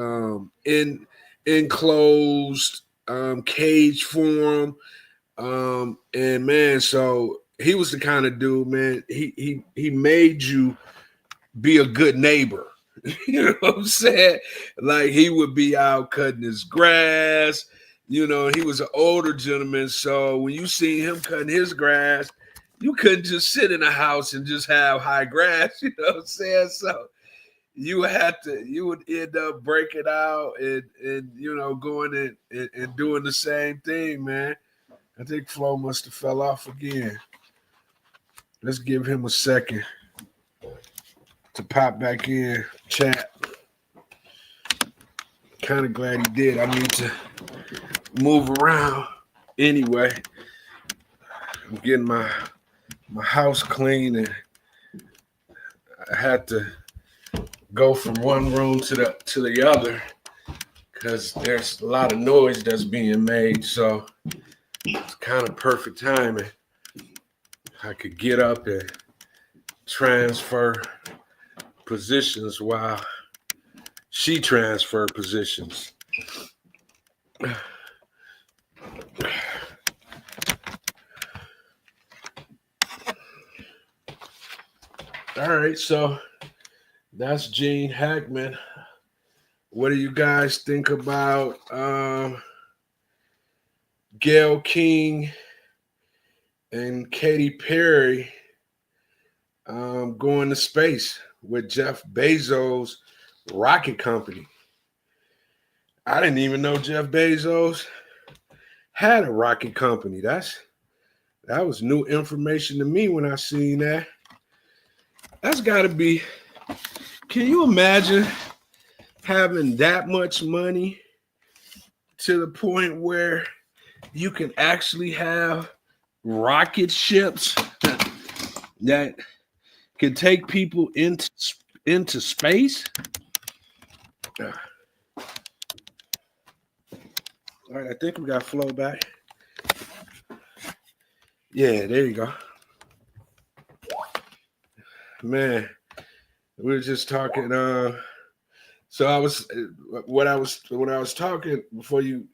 enclosed cage for him. And man, so he was the kind of dude, man. He made you be a good neighbor. You know what I'm saying? Like he would be out cutting his grass. He was an older gentleman. So when you see him cutting his grass, you couldn't just sit in a house and just have high grass. You know what I'm saying? So you would end up breaking out and going and doing the same thing, man. I think Flo must have fell off again. Let's give him a second to pop back in chat. Kind of glad he did. I need to move around anyway. I'm getting my house clean and I had to go from one room to the other because there's a lot of noise that's being made. So it's kind of perfect timing. I could get up and transfer positions while she transferred positions. All right, so that's Gene Hackman. What do you guys think about Gayle King and Katy Perry going to space with Jeff Bezos' rocket company? I didn't even know Jeff Bezos had a rocket company. That was new information to me when I seen that. That's got to be Can you imagine having that much money to the point where you can actually have rocket ships that can take people into space? All right, I think we got flow back. Yeah, there you go. Man, we were just talking. So I was when I was talking before you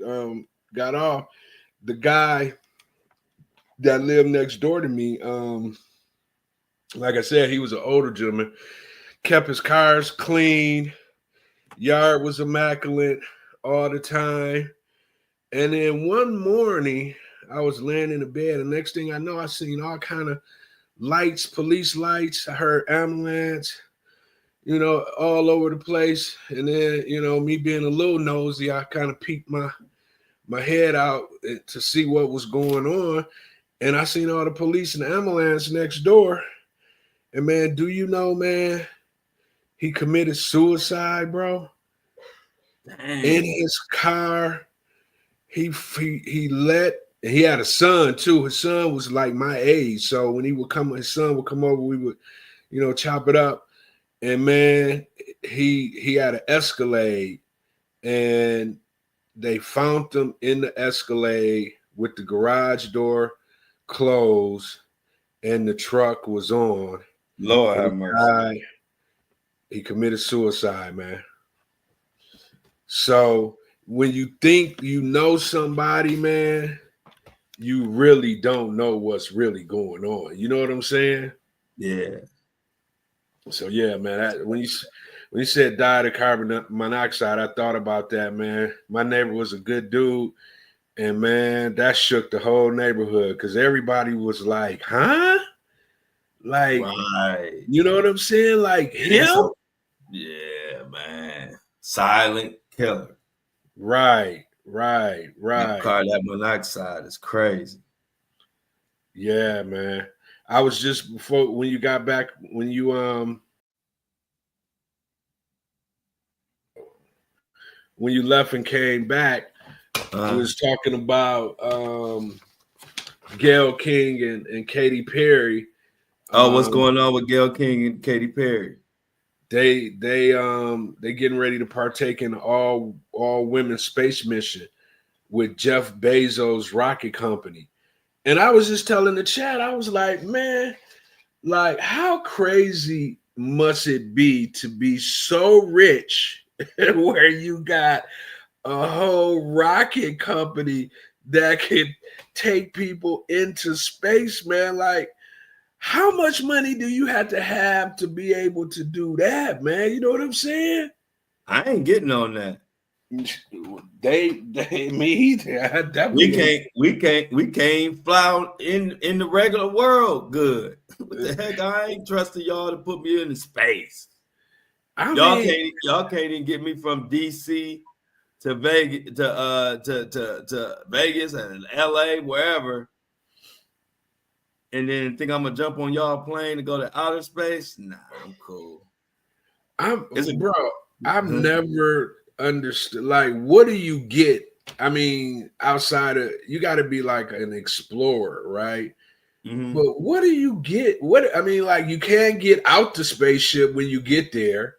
got off. The guy that lived next door to me, like I said, he was an older gentleman. Kept his cars clean. Yard was immaculate all the time. And then one morning, I was laying in the bed, and next thing I know, I seen all kind of lights, police lights. I heard ambulance, all over the place. And then, me being a little nosy, I kind of peeked my head out to see what was going on. And I seen all the police and ambulance next door. And man, do you know, man, he committed suicide, bro. Dang. In his car. He had a son too. His son was like my age. So when his son would come over, we would, chop it up. And man, he had an Escalade, and they found him in the Escalade with the garage door closed and the truck was on. Lord have mercy. He committed suicide, man. So when you think you know somebody, man, you really don't know what's really going on. You know what I'm saying? Yeah. So yeah, man. When you said died of carbon monoxide, I thought about that, man. My neighbor was a good dude, and man, that shook the whole neighborhood because everybody was like, "Huh?" Like, right. You know what I'm saying? Like him? Yeah, man. Silent killer. Right. Carbon monoxide is crazy. Yeah, man. I was just before when you got back when you left and came back, we was talking about Gayle King and Katy Perry. What's going on with Gayle King and Katy Perry? They getting ready to partake in all women space mission with Jeff Bezos' rocket company. And I was just telling the chat, I was like, man, like how crazy must it be to be so rich where you got a whole rocket company that can take people into space, man? Like, how much money do you have to be able to do that, man? You know what I'm saying? I ain't getting on that. They me either. We can't fly in the regular world good. What the heck? I ain't trusting y'all to put me into space. Y'all can't even get me from DC to Vegas to Vegas and LA, wherever. And then think I'm gonna jump on y'all plane to go to outer space? Nah, I'm cool. I've never understood. Like, what do you get? I mean, outside of you got to be like an explorer, right? Mm-hmm. But what do you get? Like you can't get out the spaceship when you get there.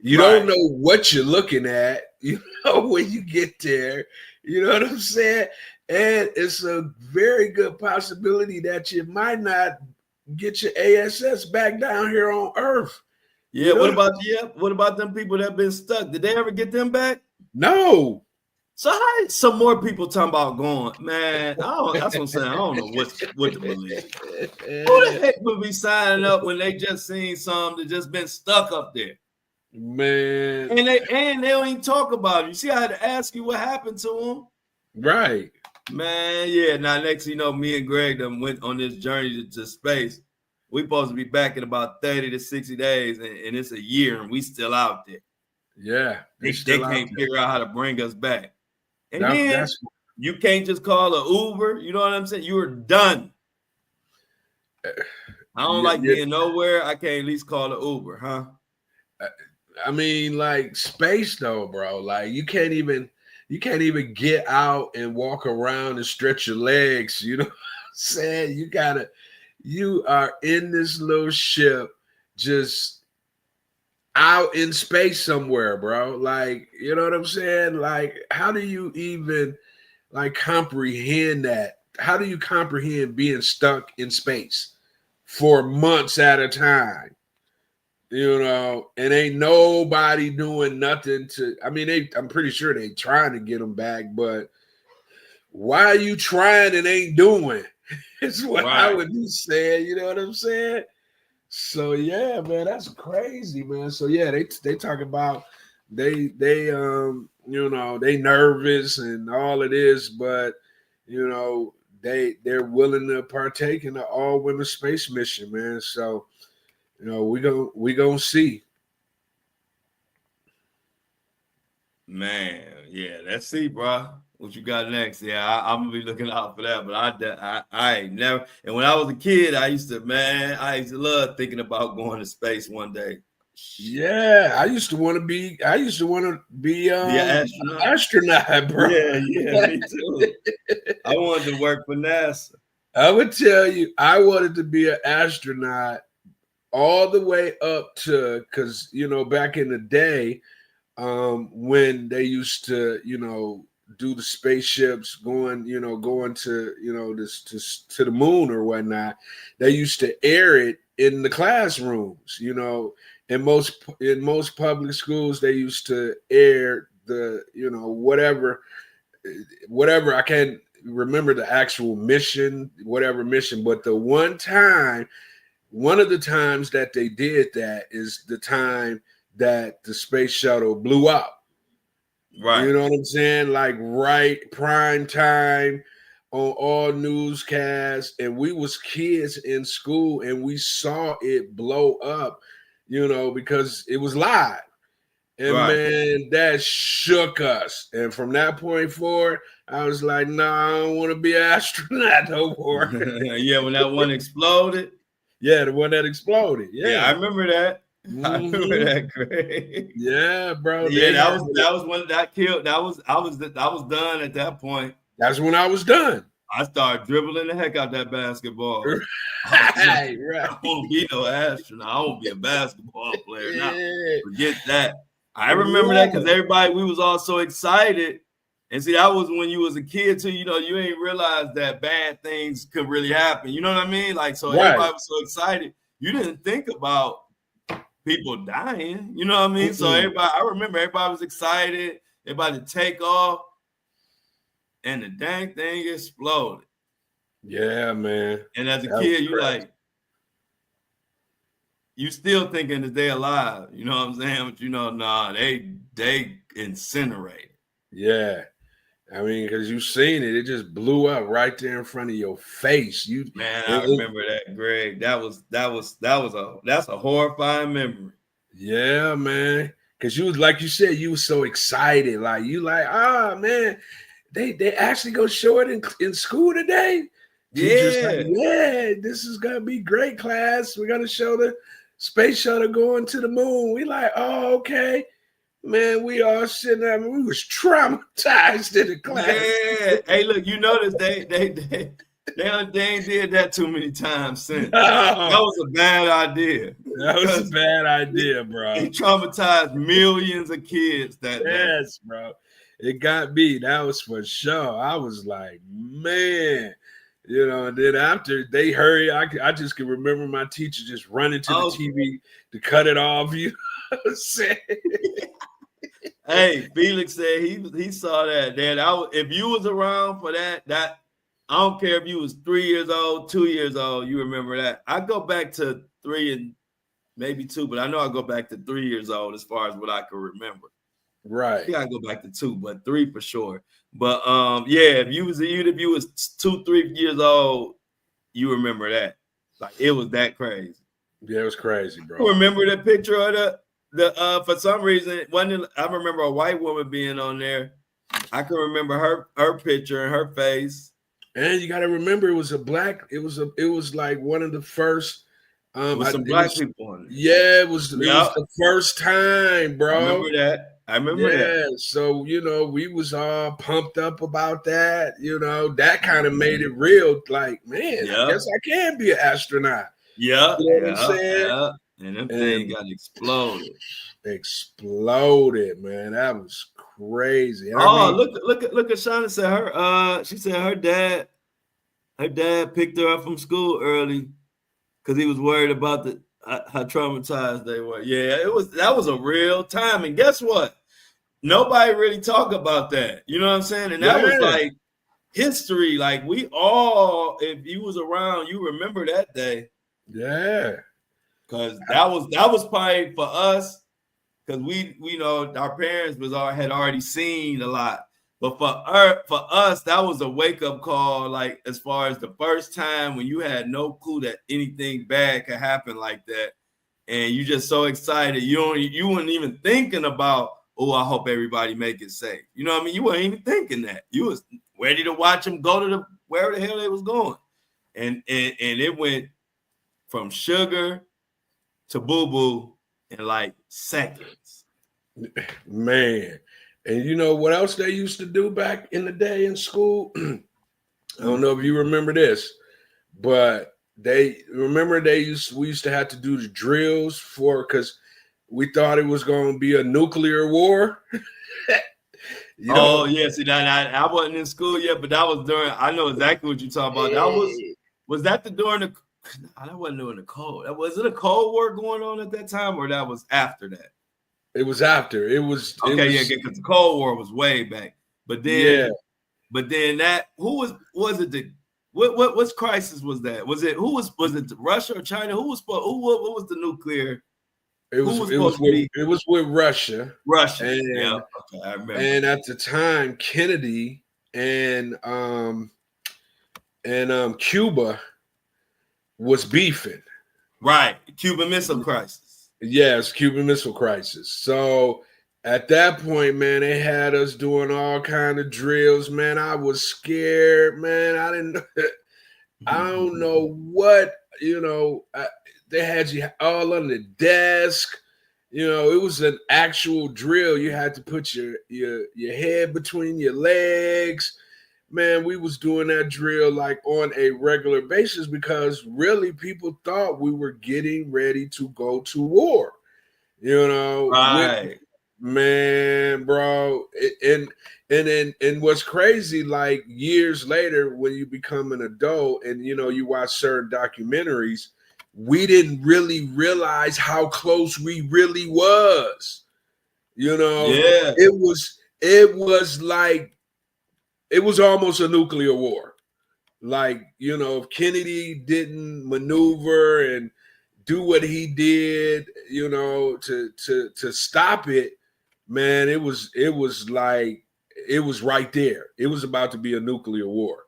You don't know what you're looking at. You know when you get there. You know what I'm saying? And it's a very good possibility that you might not get your ASS back down here on Earth. Yeah, you know? What about them people that have been stuck? Did they ever get them back? No. So how some more people talking about going, man? That's what I'm saying. I don't know what to believe. Who the heck would be signing up when they just seen some that just been stuck up there? Man. And they don't even talk about it. You see, I had to ask you what happened to them. Right. Man, yeah. Now, next you know, me and Greg them went on this journey to space. We supposed to be back in about 30 to 60 days, and it's a year, and we still out there. Yeah. They can't figure out how to bring us back. And then you can't just call an Uber. You know what I'm saying? You were done. I don't like being nowhere. I can't at least call an Uber, huh? I mean, like space though, bro. Like you can't even get out and walk around and stretch your legs. You know what I'm saying? You are in this little ship just out in space somewhere, bro. Like, you know what I'm saying? Like, how do you even like comprehend that? How do you comprehend being stuck in space for months at a time? You know, and ain't nobody doing nothing to. I mean, I'm pretty sure they trying to get them back, but why are you trying and ain't doing? It's what I Right. would be saying. You know what I'm saying? So yeah, man, that's crazy, man. So yeah, they talk about you know, they nervous and all it is, but you know, they're willing to partake in the all women space mission, man. So you know, we gonna see. Man, yeah, let's see, bro. What you got next? Yeah, I'm gonna be looking out for that. But I ain't never. And when I was a kid, I used to love thinking about going to space one day. Yeah, I used to want to be. I used to want to be Be an an astronaut. astronaut, bro. Yeah, me too. I wanted to work for NASA. I would tell you, I wanted to be an astronaut all the way up to because you know back in the day, when they used to you know do the spaceships going to this to the moon or whatnot, they used to air it in the classrooms. You know, in most public schools, they used to air the whatever I can't remember the actual mission, whatever mission, but one of the times that they did that is the time that the space shuttle blew up. Right, You know what I'm saying? Like right prime time on all newscasts, and we was kids in school and we saw it blow up, you know, because it was live. And right. man, that shook us. And from that point forward, I was like, no, I don't want to be an astronaut no more. Yeah, when that one exploded. Yeah, the one that exploded. Yeah, I Yeah. remember that. I remember Mhm. that, Greg. Yeah, bro. Yeah, They had that was when that killed. I was done at that point. that's when I was done. I started dribbling the heck out that basketball. I was like, Right, right. I won't be no astronaut. I won't be a basketball player. Now, Yeah. forget that. I remember that because Yeah. everybody, we was all so excited. And see, that was when you was a kid too. You know, you ain't realize that bad things could really happen. You know what I mean? Like, so Right. everybody was so excited. You didn't think about people dying. You know what I mean? So everybody, I remember everybody was excited. Everybody to take off. And the dang thing exploded. Yeah, man. And as a That kid, was you crazy. like, you still thinking that they alive. You know what I'm saying? But you know, nah, they incinerate. Yeah. I mean, because you've seen it, it just blew up right there in front of your face. Man, I remember that, Greg. That's a horrifying memory. Yeah, man. Because you was like you said, you was so excited. Like you like, man, they actually go show it in school today. Teachers like, yeah, this is gonna be great, class. We're gonna show the space shuttle going to the moon. We like, oh, okay. Man, we all sitting there. I mean, we was traumatized in the class. Yeah. Hey, look, you notice they ain't did that too many times since. No, That was a bad idea. that was a bad idea, bro. They traumatized millions of kids that day. Yes, bro. It got me. That was for sure. I was like, man, you know. And then after they hurry, I just can remember my teacher just running to the TV to cut it off. You know what I'm saying? Hey, Felix said he saw that. Dad, if you was around for that I don't care if you was 3 years old, 2 years old, you remember that. I go back to 3 and maybe 2, but I know I go back to 3 years old as far as what I can remember. Right. Yeah, I go back to 2, but 3 for sure. But yeah, if you was 2, 3 years old, you remember that. Like it was that crazy. Yeah, it was crazy, bro. You remember the picture of the for some reason I remember a white woman being on there. I can remember her picture and her face. And you got to remember, it was like one of the first With some black people on it. Yeah, it was the first time, bro. I remember that. I remember that. So, you know, we was all pumped up about that. You know, that kind of made it real. Like, man, I guess I can be an astronaut. Yeah. You know what I'm saying? Yeah. And them thing got exploded. Exploded, man. That was crazy. Look at Shauna said she said her dad picked her up from school early because he was worried about how traumatized they were. Yeah, that was a real time. And guess what? Nobody really talk about that. You know what I'm saying? And that was like history. Like we all, if you was around, you remember that day. Yeah. Cause that was probably for us, because we know our parents had already seen a lot. But for us, that was a wake-up call, like as far as the first time when you had no clue that anything bad could happen like that. And you just so excited. You weren't even thinking about, oh, I hope everybody make it safe. You know what I mean? You weren't even thinking that. You was ready to watch them go to wherever the hell they was going. And it went from sugar to boo-boo in like seconds. Man. And you know what else they used to do back in the day in school? I don't know if you remember this, but we used to have to do the drills because we thought it was going to be a nuclear war. See, I wasn't in school yet, but that was during. I know exactly what you're talking about. That was that during the. That wasn't during the Cold. Was it a Cold War going on at that time, or that was after that? It was after. It was because the Cold War was way back. But then, that was it? What crisis was that? Was it Russia or China? What was the nuclear? It was with Russia. Russia. And, yeah. Okay, I remember. And at the time, Kennedy and Cuba was beefing. Right. Cuban Missile Crisis. Yes, Cuban Missile Crisis. So at that point, man, they had us doing all kind of drills, man. I was scared, man. I don't know what, they had you all on the desk. You know, it was an actual drill. You had to put your head between your legs. Man, we was doing that drill like on a regular basis because really people thought we were getting ready to go to war. You know, right. Man, bro. And what's crazy, like years later when you become an adult and you watch certain documentaries, we didn't really realize how close we really was. It was almost a nuclear war. Like, if Kennedy didn't maneuver and do what he did, to stop it, man, it was right there. It was about to be a nuclear war,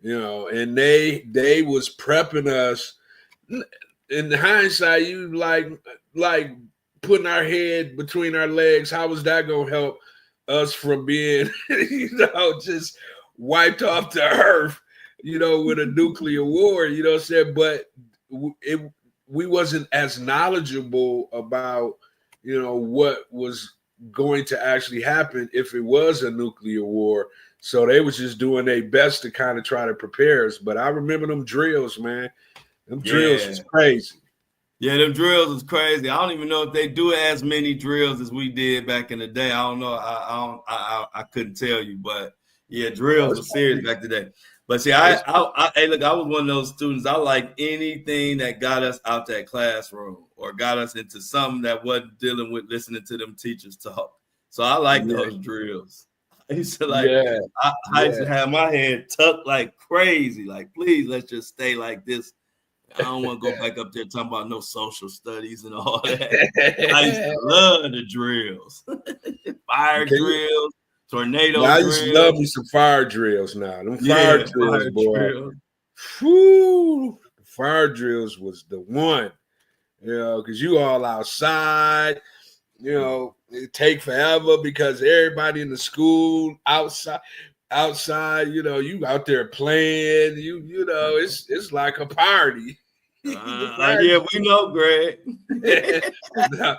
and they was prepping us. In hindsight, you like putting our head between our legs. How was that going to help us from being, just wiped off the earth, with a nuclear war, you know what I'm saying? But we wasn't as knowledgeable about, what was going to actually happen if it was a nuclear war. So they was just doing their best to kind of try to prepare us. But I remember them drills, man. Them drills was crazy. Yeah, them drills was crazy. I don't even know if they do as many drills as we did back in the day. I don't know. I couldn't tell you, but yeah, drills were serious back today. But see, I was one of those students. I like anything that got us out that classroom or got us into something that wasn't dealing with listening to them teachers talk. So I like those drills. I used to I used to have my head tucked like crazy. Like, please, let's just stay like this. I don't want to go back up there talking about no social studies and all that. I used to love the drills. Fire drills, tornado drills. I used to love me some fire drills now. Them fire drills, boy. Whew. Fire drills was the one. Because you all outside, it take forever because everybody in the school outside, you out there playing, it's like a party. Yeah, we know, Greg. Nah,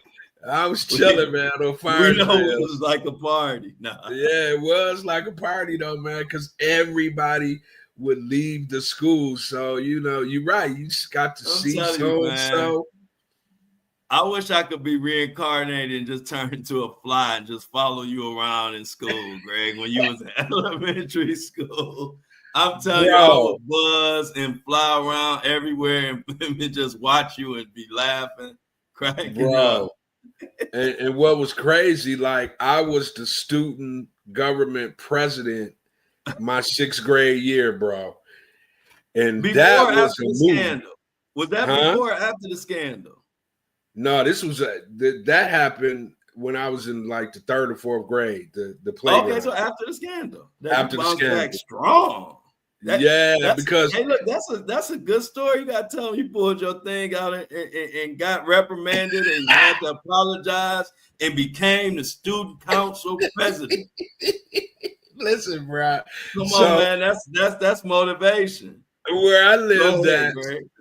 I was chilling, man, on fire. We know it was like a party. Nah. Yeah, it was like a party though, man, because everybody would leave the school. So, you're right. You just got to see so and so. I wish I could be reincarnated and just turn into a fly and just follow you around in school, Greg, when you was in elementary school. I'm telling you, I would buzz and fly around everywhere and just watch you and be laughing, cracking up. And what was crazy, like I was the student government president my 6th grade year, bro. And before that was after the scandal. Was that before or after the scandal? No, this was that happened when I was in like the 3rd or 4th grade. The playground. Okay, so after the scandal, after the scandal, back strong. Because hey, look, that's a good story. You got to tell them you pulled your thing out and got reprimanded and you had to apologize and became the student council president. Listen, bro. Come on, man. That's motivation. Where I lived at,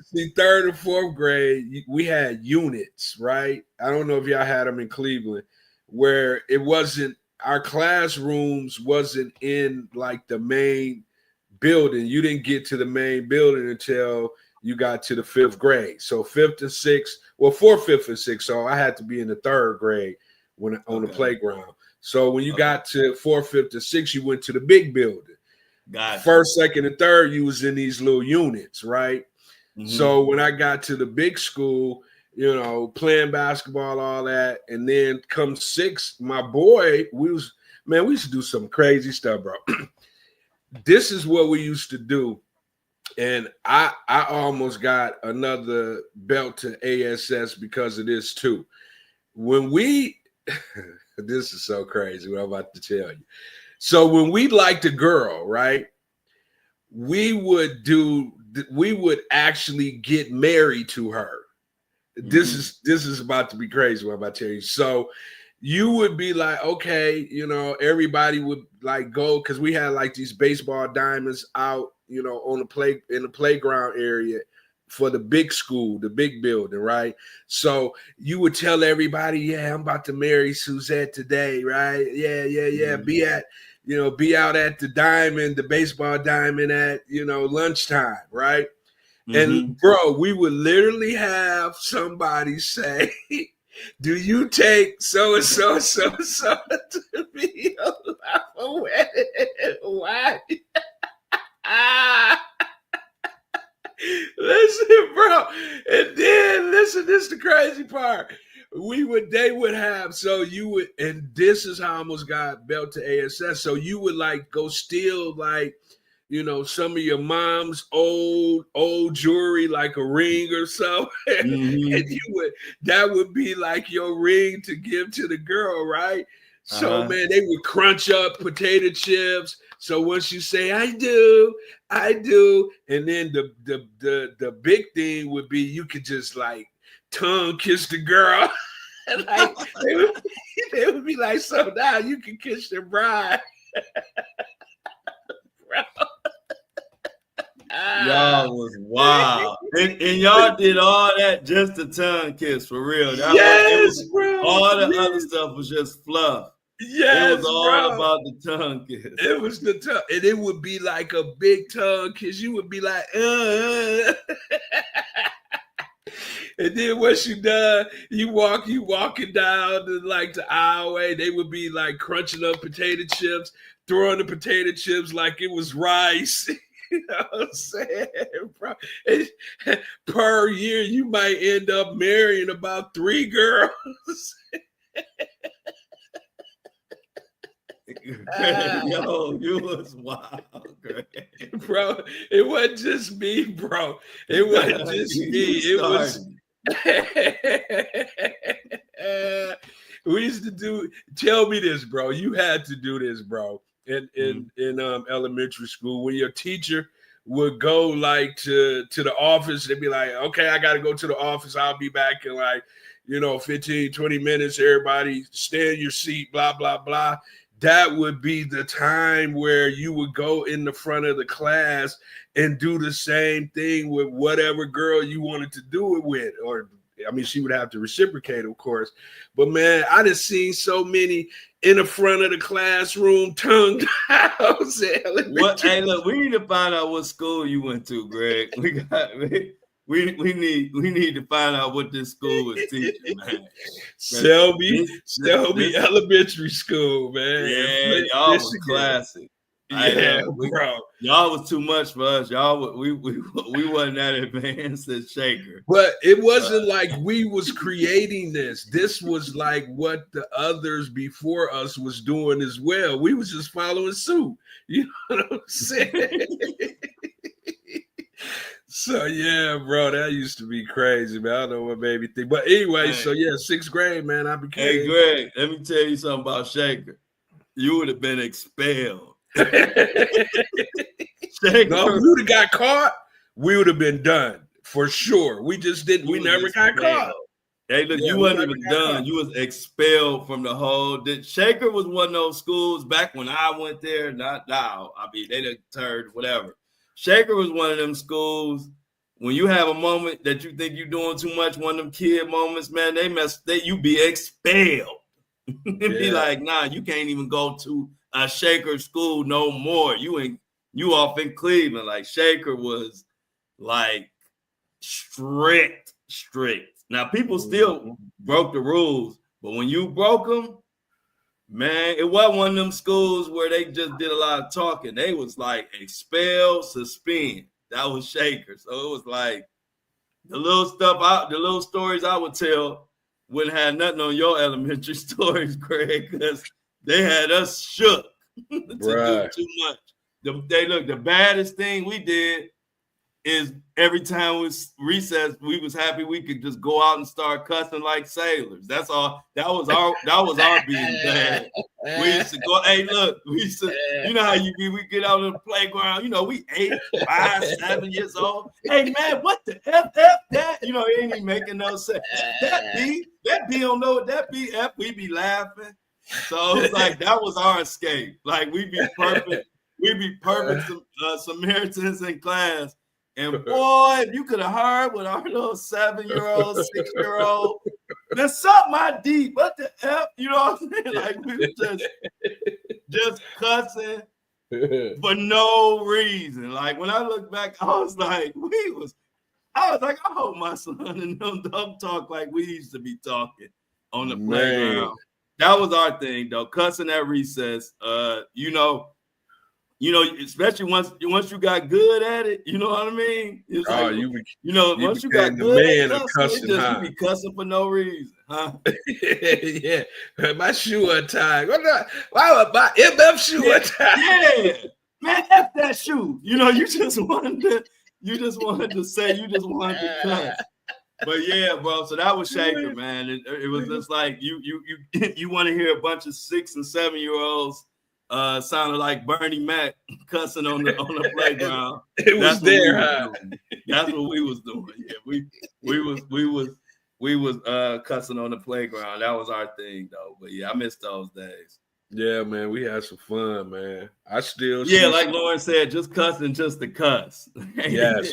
see, 3rd or 4th grade, we had units, right? I don't know if y'all had them in Cleveland, where it wasn't, our classrooms wasn't in like the main building. You didn't get to the main building until you got to the 5th grade. So 5th and 6th, well, 4th, 5th, and 6th. So I had to be in the 3rd grade on the playground. So when you got to 4th, 5th, and 6th, you went to the big building. Gotcha. 1st, 2nd, and 3rd, you was in these little units, right? Mm-hmm. So when I got to the big school, playing basketball, all that, and then come 6th, my boy, we used to do some crazy stuff, bro. This is what we used to do, and I almost got another belt to ASS because of this too. When we, this is so crazy what I'm about to tell you. So when we liked a girl, right, we would actually get married to her. Mm-hmm. This is about to be crazy what I'm about to tell you. So you would be like, okay, everybody would like go, because we had like these baseball diamonds out, on the playground area for the big school, the big building, right? So you would tell everybody, yeah, I'm about to marry Suzette today, right? Yeah. Mm-hmm. Be out at the diamond, the baseball diamond at, lunchtime, right? Mm-hmm. And bro, we would literally have somebody say, do you take so-and-so to be a wedding? Why? Listen, bro. And then listen, this is the crazy part. They would have, so you would, and this is how I almost got belt to ASS. So you would like go steal like, some of your mom's old jewelry, like a ring or so. Mm-hmm. And that would be like your ring to give to the girl, right? So man, they would crunch up potato chips. So once you say, I do, and then the big thing would be you could just like tongue kiss the girl. And like they would be like, so now you can kiss your bride. Y'all was wild. And y'all did all that just to tongue kiss, for real. Bro. All the other stuff was just fluff. Yes, it was all about the tongue kiss. It was the tongue, and it would be like a big tongue kiss. You would be like, And then once you done, you walking down the aisleway. They would be like crunching up potato chips, throwing the potato chips like it was rice. You know what I'm saying, bro? And per year, you might end up marrying about 3 girls. Yo, you was wild, Greg. Bro. It wasn't just me, bro. It wasn't just me. It was. We used to do. Tell me this, bro. You had to do this, bro. In elementary school, when your teacher would go like to the office, they'd be like, okay, I got to go to the office. I'll be back in 15, 20 minutes. Everybody stay in your seat, blah, blah, blah. that would be the time where you would go in the front of the class and do the same thing with whatever girl you wanted to do it with. Or, I mean, she would have to reciprocate, of course. But, man, I done seen so many in the front of the classroom tongued out. Hey, look, we need to find out what school you went to, Greg. We need to find out what this school is teaching, man. Selby Elementary School, man. Yeah, y'all was classic. Yeah, bro. Y'all was too much for us. We wasn't that advanced as Shaker. But it wasn't like we was creating this. This was like what the others before us was doing as well. We was just following suit. You know what I'm saying? So yeah, bro, that used to be crazy, man. I don't know what made me think. But anyway, so yeah, 6th grade, man, I became. Hey, Greg, let me tell you something about Shaker. You would have been expelled. No, if we would have got caught, we would have been done for sure. We just didn't. We never got caught. Hey, look, you wasn't even done. You was expelled from the whole. Shaker was one of those schools back when I went there. Not now. I mean, they done turned whatever. Shaker was one of them schools. When you have a moment that you think you're doing too much, one of them kid moments, man, you be expelled. Be like, nah, you can't even go to a Shaker school no more. You off in Cleveland. Like Shaker was like strict. Now people still broke the rules, but when you broke them, man, it wasn't one of them schools where they just did a lot of talking. They was like expel, suspend. That was Shaker. So it was like the little stories I would tell wouldn't have nothing on your elementary stories, Craig, because they had us shook to do too much. The baddest thing we did is every time it was recess, we was happy we could just go out and start cussing like sailors. That's all. That was our being bad. We used to go, hey, look, you know how you be, we get out on the playground, you know, we 8, 5, 7 years old. Hey man, what the F that? You know, it ain't even making no sense. That B don't know what that be. F, we be laughing. So it's like that was our escape. Like we be perfect Samaritans in class. And boy, if you could have heard what our little 7-year-old, 6-year-old, then suck my D. What the F? You know what I'm saying? Like we were just cussing for no reason. Like when I look back, I was like, I hope my son and them don't talk like we used to be talking on the playground. That was our thing, though. Cussing at recess. Especially once you got good at it, you know what I mean? It's once you got good at cussing, you be cussing for no reason, huh? Yeah, my shoe untied. Why would my MF shoe untied? Yeah, man, F that shoe. You know, you just wanted to say, you just wanted to cuss. But yeah, bro. So that was Shaker, man. It was just like you want to hear a bunch of 6 and 7-year-olds. Sounded like Bernie Mac cussing on the playground. That's what we was doing. Yeah, we was cussing on the playground. That was our thing, though. But yeah, I miss those days. Yeah, man, we had some fun, man. Like Lauren said, just cussing just to cuss. Yes,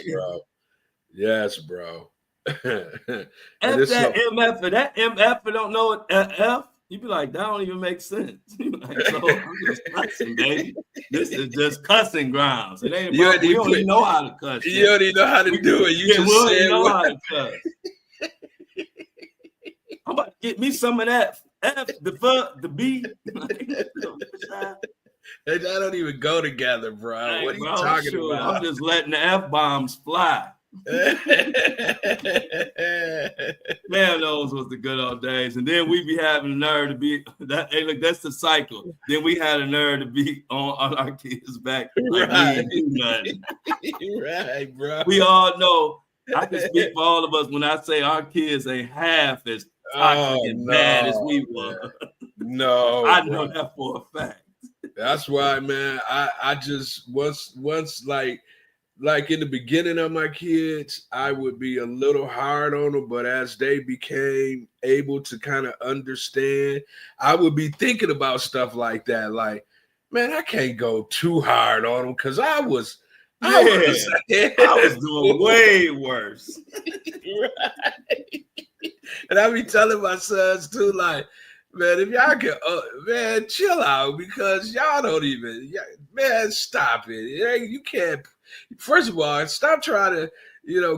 bro. That MF, that MF don't know what F. You be like, that don't even make sense. Like, so I'm just cussing, baby. This is just cussing grounds. It ain't about, we don't even know how to cuss. You don't even know how to do it. You just said know how to cuss. I'm about to get me some of that F, the B. They don't even go together, bro. What are you talking about? I'm just letting the F-bombs fly. Man, those was the good old days. And then we be having a nerve to be that. Hey, look, that's the cycle. Then we had a nerve to be on our kids' back. Like we didn't do nothing. Right, bro. We all know. I can speak for all of us when I say our kids ain't half as toxic and bad as we were. No, I know that for a fact. That's why, man. I just once like like in the beginning of my kids, I would be a little hard on them, but as they became able to kind of understand, I would be thinking about stuff like that. Like, man, I can't go too hard on them because I was doing way worse. Right. And I be telling my sons too, like, man, if y'all can, man, chill out because y'all don't even, man, stop it. You can't. First of all, stop trying to,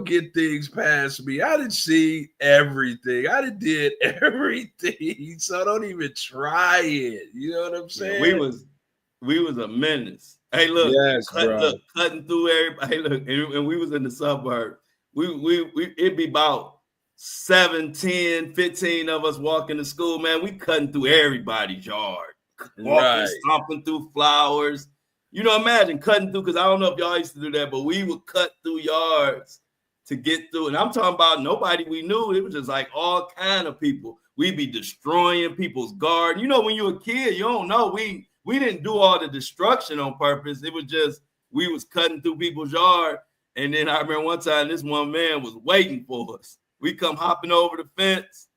get things past me. I didn't see everything. I did everything. So don't even try it. You know what I'm saying? Yeah, we was a menace. Hey, look, yes, cutting through everybody. Hey, look, and we was in the suburbs. It'd be about 7, 10, 15 of us walking to school, man. We cutting through everybody's yard. Walking, stomping through flowers. Imagine cutting through, because I don't know if y'all used to do that, but we would cut through yards to get through. And I'm talking about nobody we knew. It was just like all kind of people. We'd be destroying people's garden. When you're a kid, you don't know. We didn't do all the destruction on purpose. It was just we was cutting through people's yard. And then I remember one time this one man was waiting for us. We come hopping over the fence.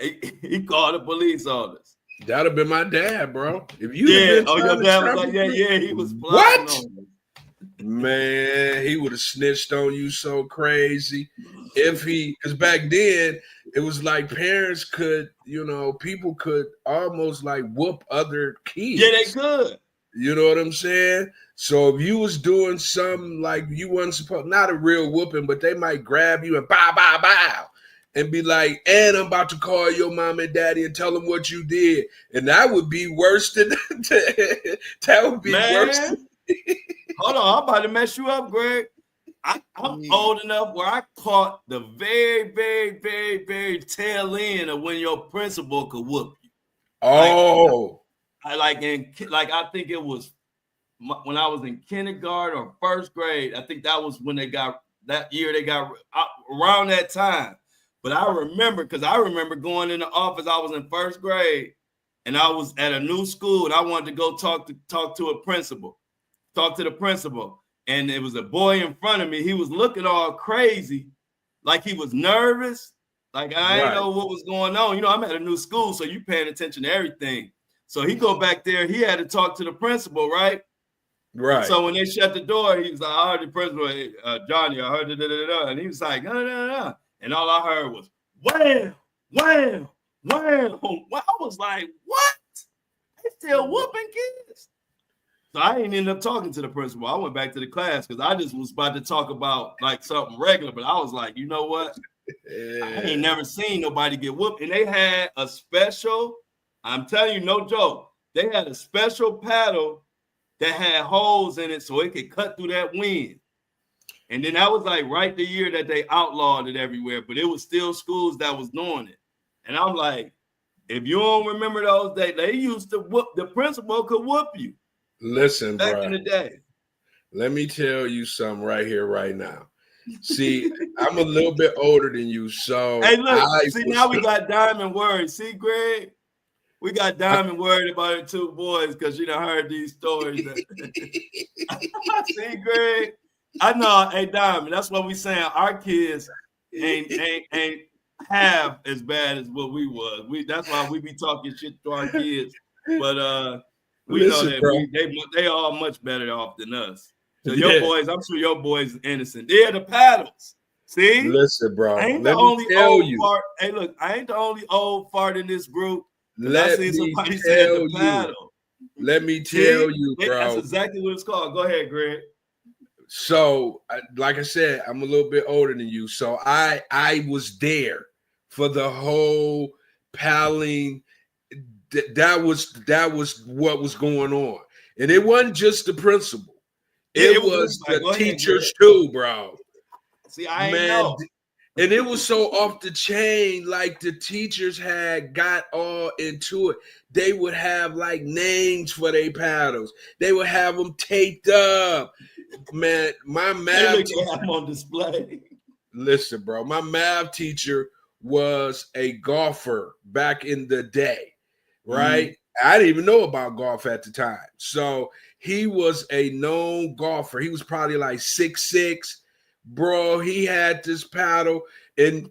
He called the police on us. That'd have been my dad, bro. If you your dad was like, yeah, he was plotting on us. Man, he would have snitched on you so crazy. Because back then it was like parents could, people could almost like whoop other kids. Yeah, they could. You know what I'm saying? So if you was doing something like you wasn't supposed, not a real whooping, but they might grab you and bow, bow, bow, and be like, and I'm about to call your mom and daddy and tell them what you did. And that would be worse than that would be worse. Hold on, I'm about to mess you up, Greg. I'm old enough where I caught the very, very, very, very tail end of when your principal could whoop you. Oh. I think it was when I was in kindergarten or first grade. I think that was when they got around that time. But I remember going in the office. I was in first grade and I was at a new school and I wanted to go talk to a principal. Talk to the principal. And it was a boy in front of me. He was looking all crazy, like he was nervous. Like I didn't know what was going on. I'm at a new school, so you paying attention to everything. So he go back there. He had to talk to the principal, right? Right. So when they shut the door, he was like, I heard the principal, Johnny, I heard da-da-da-da. And he was like, da-da-da-da. And all I heard was, wham, wham, wham. I was like, what? They still whooping kids. So I ain't ended up talking to the principal. I went back to the class because I just was about to talk about like something regular. But I was like, you know what? I ain't never seen nobody get whooped. And they had a special, I'm telling you, no joke. They had a special paddle that had holes in it so it could cut through that wind. And then that was like right the year that they outlawed it everywhere. But it was still schools that was doing it. And I'm like, if you don't remember those days, they used to whoop, the principal could whoop you. Listen, back in the day. Let me tell you something right here, right now. See, I'm a little bit older than you, so hey, look. Now we got Diamond worried. See, Greg, we got Diamond worried about the two boys because you done heard these stories. See, Greg, I know. Hey, Diamond, that's what we saying. Our kids ain't half as bad as what we was. That's why we be talking shit to our kids, but we know that they all much better off than us. So your boys, I'm sure your boys are innocent. They're the paddles. See? Listen, bro. I ain't the only old fart. Hey, look, I ain't the only old fart in this group. Let me tell you. Let me tell you, bro. That's exactly what it's called. Go ahead, Greg. So, like I said, I'm a little bit older than you. So I was there for the whole paddling. That was what was going on. And it wasn't just the principal. It was the teachers too, bro. See, I ain't know. And it was so off the chain, like the teachers had got all into it. They would have like names for their paddles. They would have them taped up. Man, my math teacher have them on display. Listen, bro, my math teacher was a golfer back in the day, right? I didn't even know about golf at the time. So He was a known golfer. He was probably like 6'6". Bro, he had this paddle. And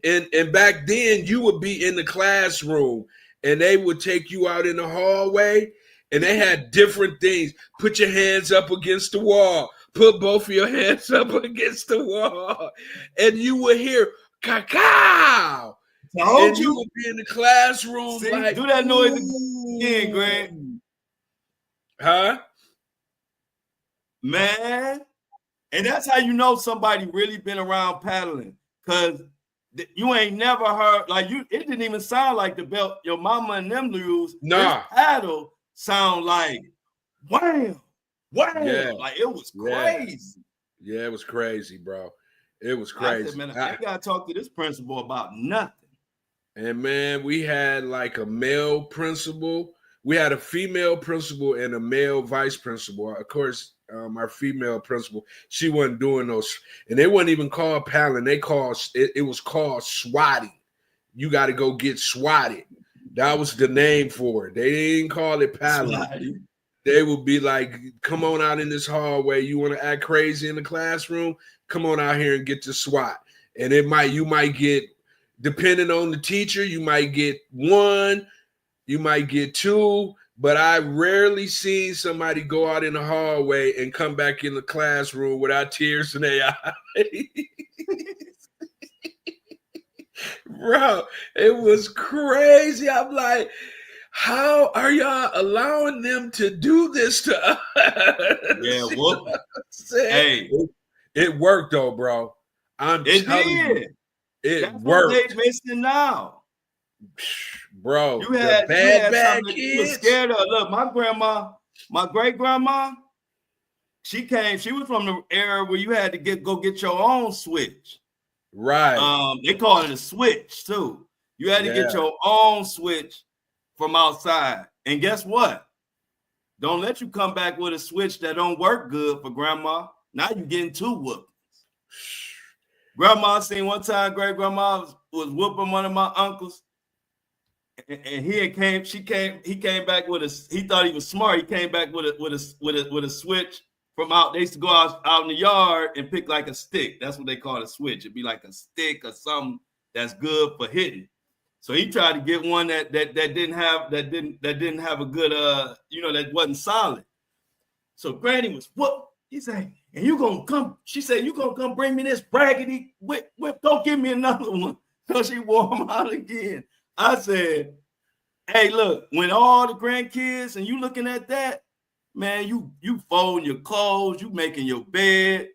back then, you would be in the classroom and they would take you out in the hallway and they had different things. Put your hands up against the wall. Put both of your hands up against the wall. And you would hear cacao. And you would be in the classroom. See, like, do that noise again, Greg. Huh? Man. And that's how you know somebody really been around paddling. Because you ain't never heard, like, it didn't even sound like the belt your mama and them use. Nah. This paddle sound like wham, wham. Yeah. Like, it was crazy. Yeah, it was crazy, bro. It was crazy. I said, man, I got to talk to this principal about nothing. And, man, we had like a male principal. We had a female principal and a male vice principal. Of course, our female principal, she wasn't doing those. And they wasn't even called paddling. They called it was called swatting. You got to go get swatted. That was the name for it. They didn't call it paddling. Swatting. They would be like, come on out in this hallway. You want to act crazy in the classroom? Come on out here and get the SWAT. And you might get, depending on the teacher, you might get 1, you might get 2, but I rarely seen somebody go out in the hallway and come back in the classroom without tears in their eyes. Bro, it was crazy. I'm like, how are y'all allowing them to do this to us? Yeah, well, hey, it worked though, bro. It did. It worked. What they missing now, bro. You had bad kids. You was scared of. Look, my grandma, my great grandma, she was from the era where you had to go get your own switch. Right. They call it a switch too. You had to get your own switch from outside. And guess what? Don't let you come back with a switch that don't work good for grandma. Now you getting 2 whoopings. Grandma seen one time, great grandma was whooping one of my uncles. And he came back with he thought he was smart. He came back with a switch from out. They used to go out in the yard and pick like a stick. That's what they call a switch. It'd be like a stick or something that's good for hitting. So he tried to get one that didn't have a good that wasn't solid. So Granny was whoop. He said, and you gonna come? She said, you gonna come bring me this braggedy whip? Don't give me another one. So she wore him out again. I said, hey, look, when all the grandkids and you looking at that, man, you folding your clothes, you making your bed,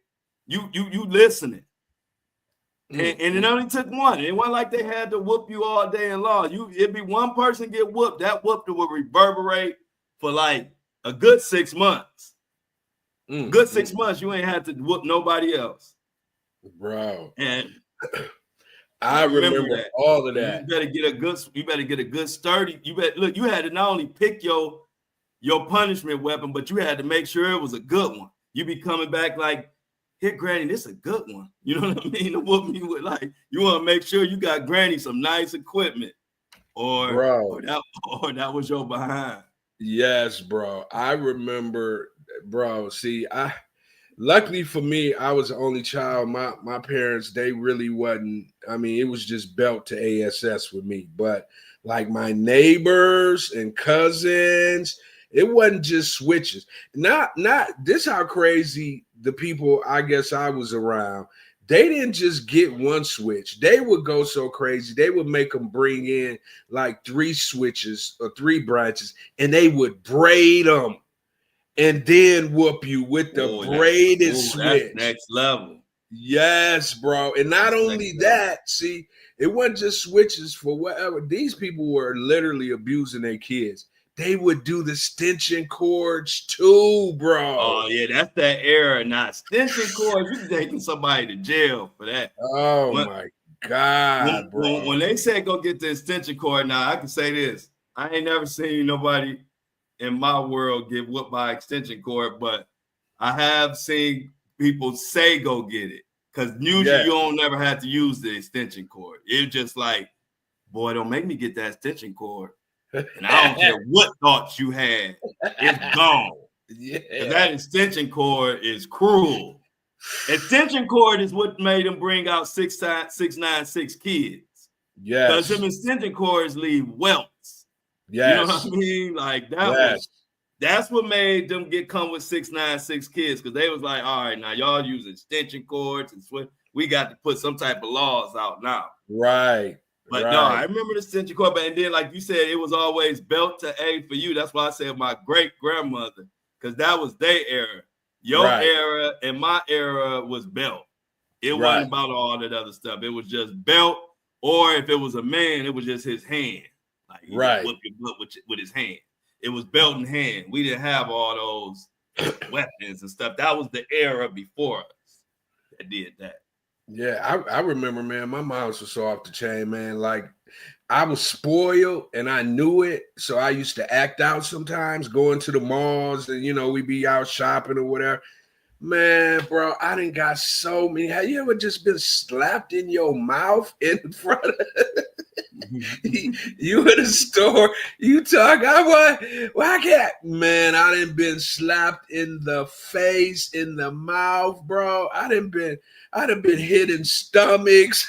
you listening. And it only took one. It wasn't like they had to whoop you all day and long. It'd be one person get whooped. That whooping would reverberate for like a good 6 months. Good 6 months, you ain't had to whoop nobody else. Bro. And I remember all of that. You better get a good sturdy. You had to not only pick your punishment weapon, but you had to make sure it was a good one. You be coming back like, here, Granny, this is a good one. You know what I mean? To whoop me with, like, you want to make sure you got Granny some nice equipment, or that was your behind. Yes, bro. I remember, bro. See, luckily for me, I was the only child. My parents, they really wasn't. I mean, it was just belt to ASS with me. But like my neighbors and cousins, it wasn't just switches. Not this how crazy the people I guess I was around. They didn't just get one switch. They would go so crazy. They would make them bring in like 3 switches or 3 branches, and they would braid them and then whoop you with the braided switch. That's next level. Yes, bro. And not only that, see, it wasn't just switches for whatever. These people were literally abusing their kids. They would do the extension cords too, bro. Oh, yeah, that's that era. Now, extension cords, you taking somebody to jail for that. Oh, my God, bro. When they say go get the extension cord, now, I can say this. I ain't never seen nobody in my world get whooped by extension cord, but I have seen people say go get it. Because usually you don't never have to use the extension cord. It's just like, boy, don't make me get that extension cord. And I don't care what thoughts you had. It's gone. Yeah. That extension cord is cruel. Extension cord is what made them bring out 696 kids. Because them extension cords leave welts. You know what I mean? Like that's what made them come with 696 kids, because they was like, all right, now y'all use extension cords and we got to put some type of laws out now. Right. But no, I remember the extension cord, and then like you said, it was always belt to A for you. That's why I said my great grandmother, because that was their era. Your era and my era was belt. It wasn't about all that other stuff. It was just belt, or if it was a man, it was just his hand. Like he would whip your butt with his hand. It was belt in hand. We didn't have all those weapons and stuff. That was the era before us that did that. Yeah, I remember, man, my mom was so off the chain, man. Like, I was spoiled and I knew it. So I used to act out sometimes, going to the malls and, we'd be out shopping or whatever. Man, bro, I done got so many. Have you ever just been slapped in your mouth in front of you in a store? You talk, why can't? Man, I done been slapped in the face, in the mouth, bro. I done been hit in stomachs.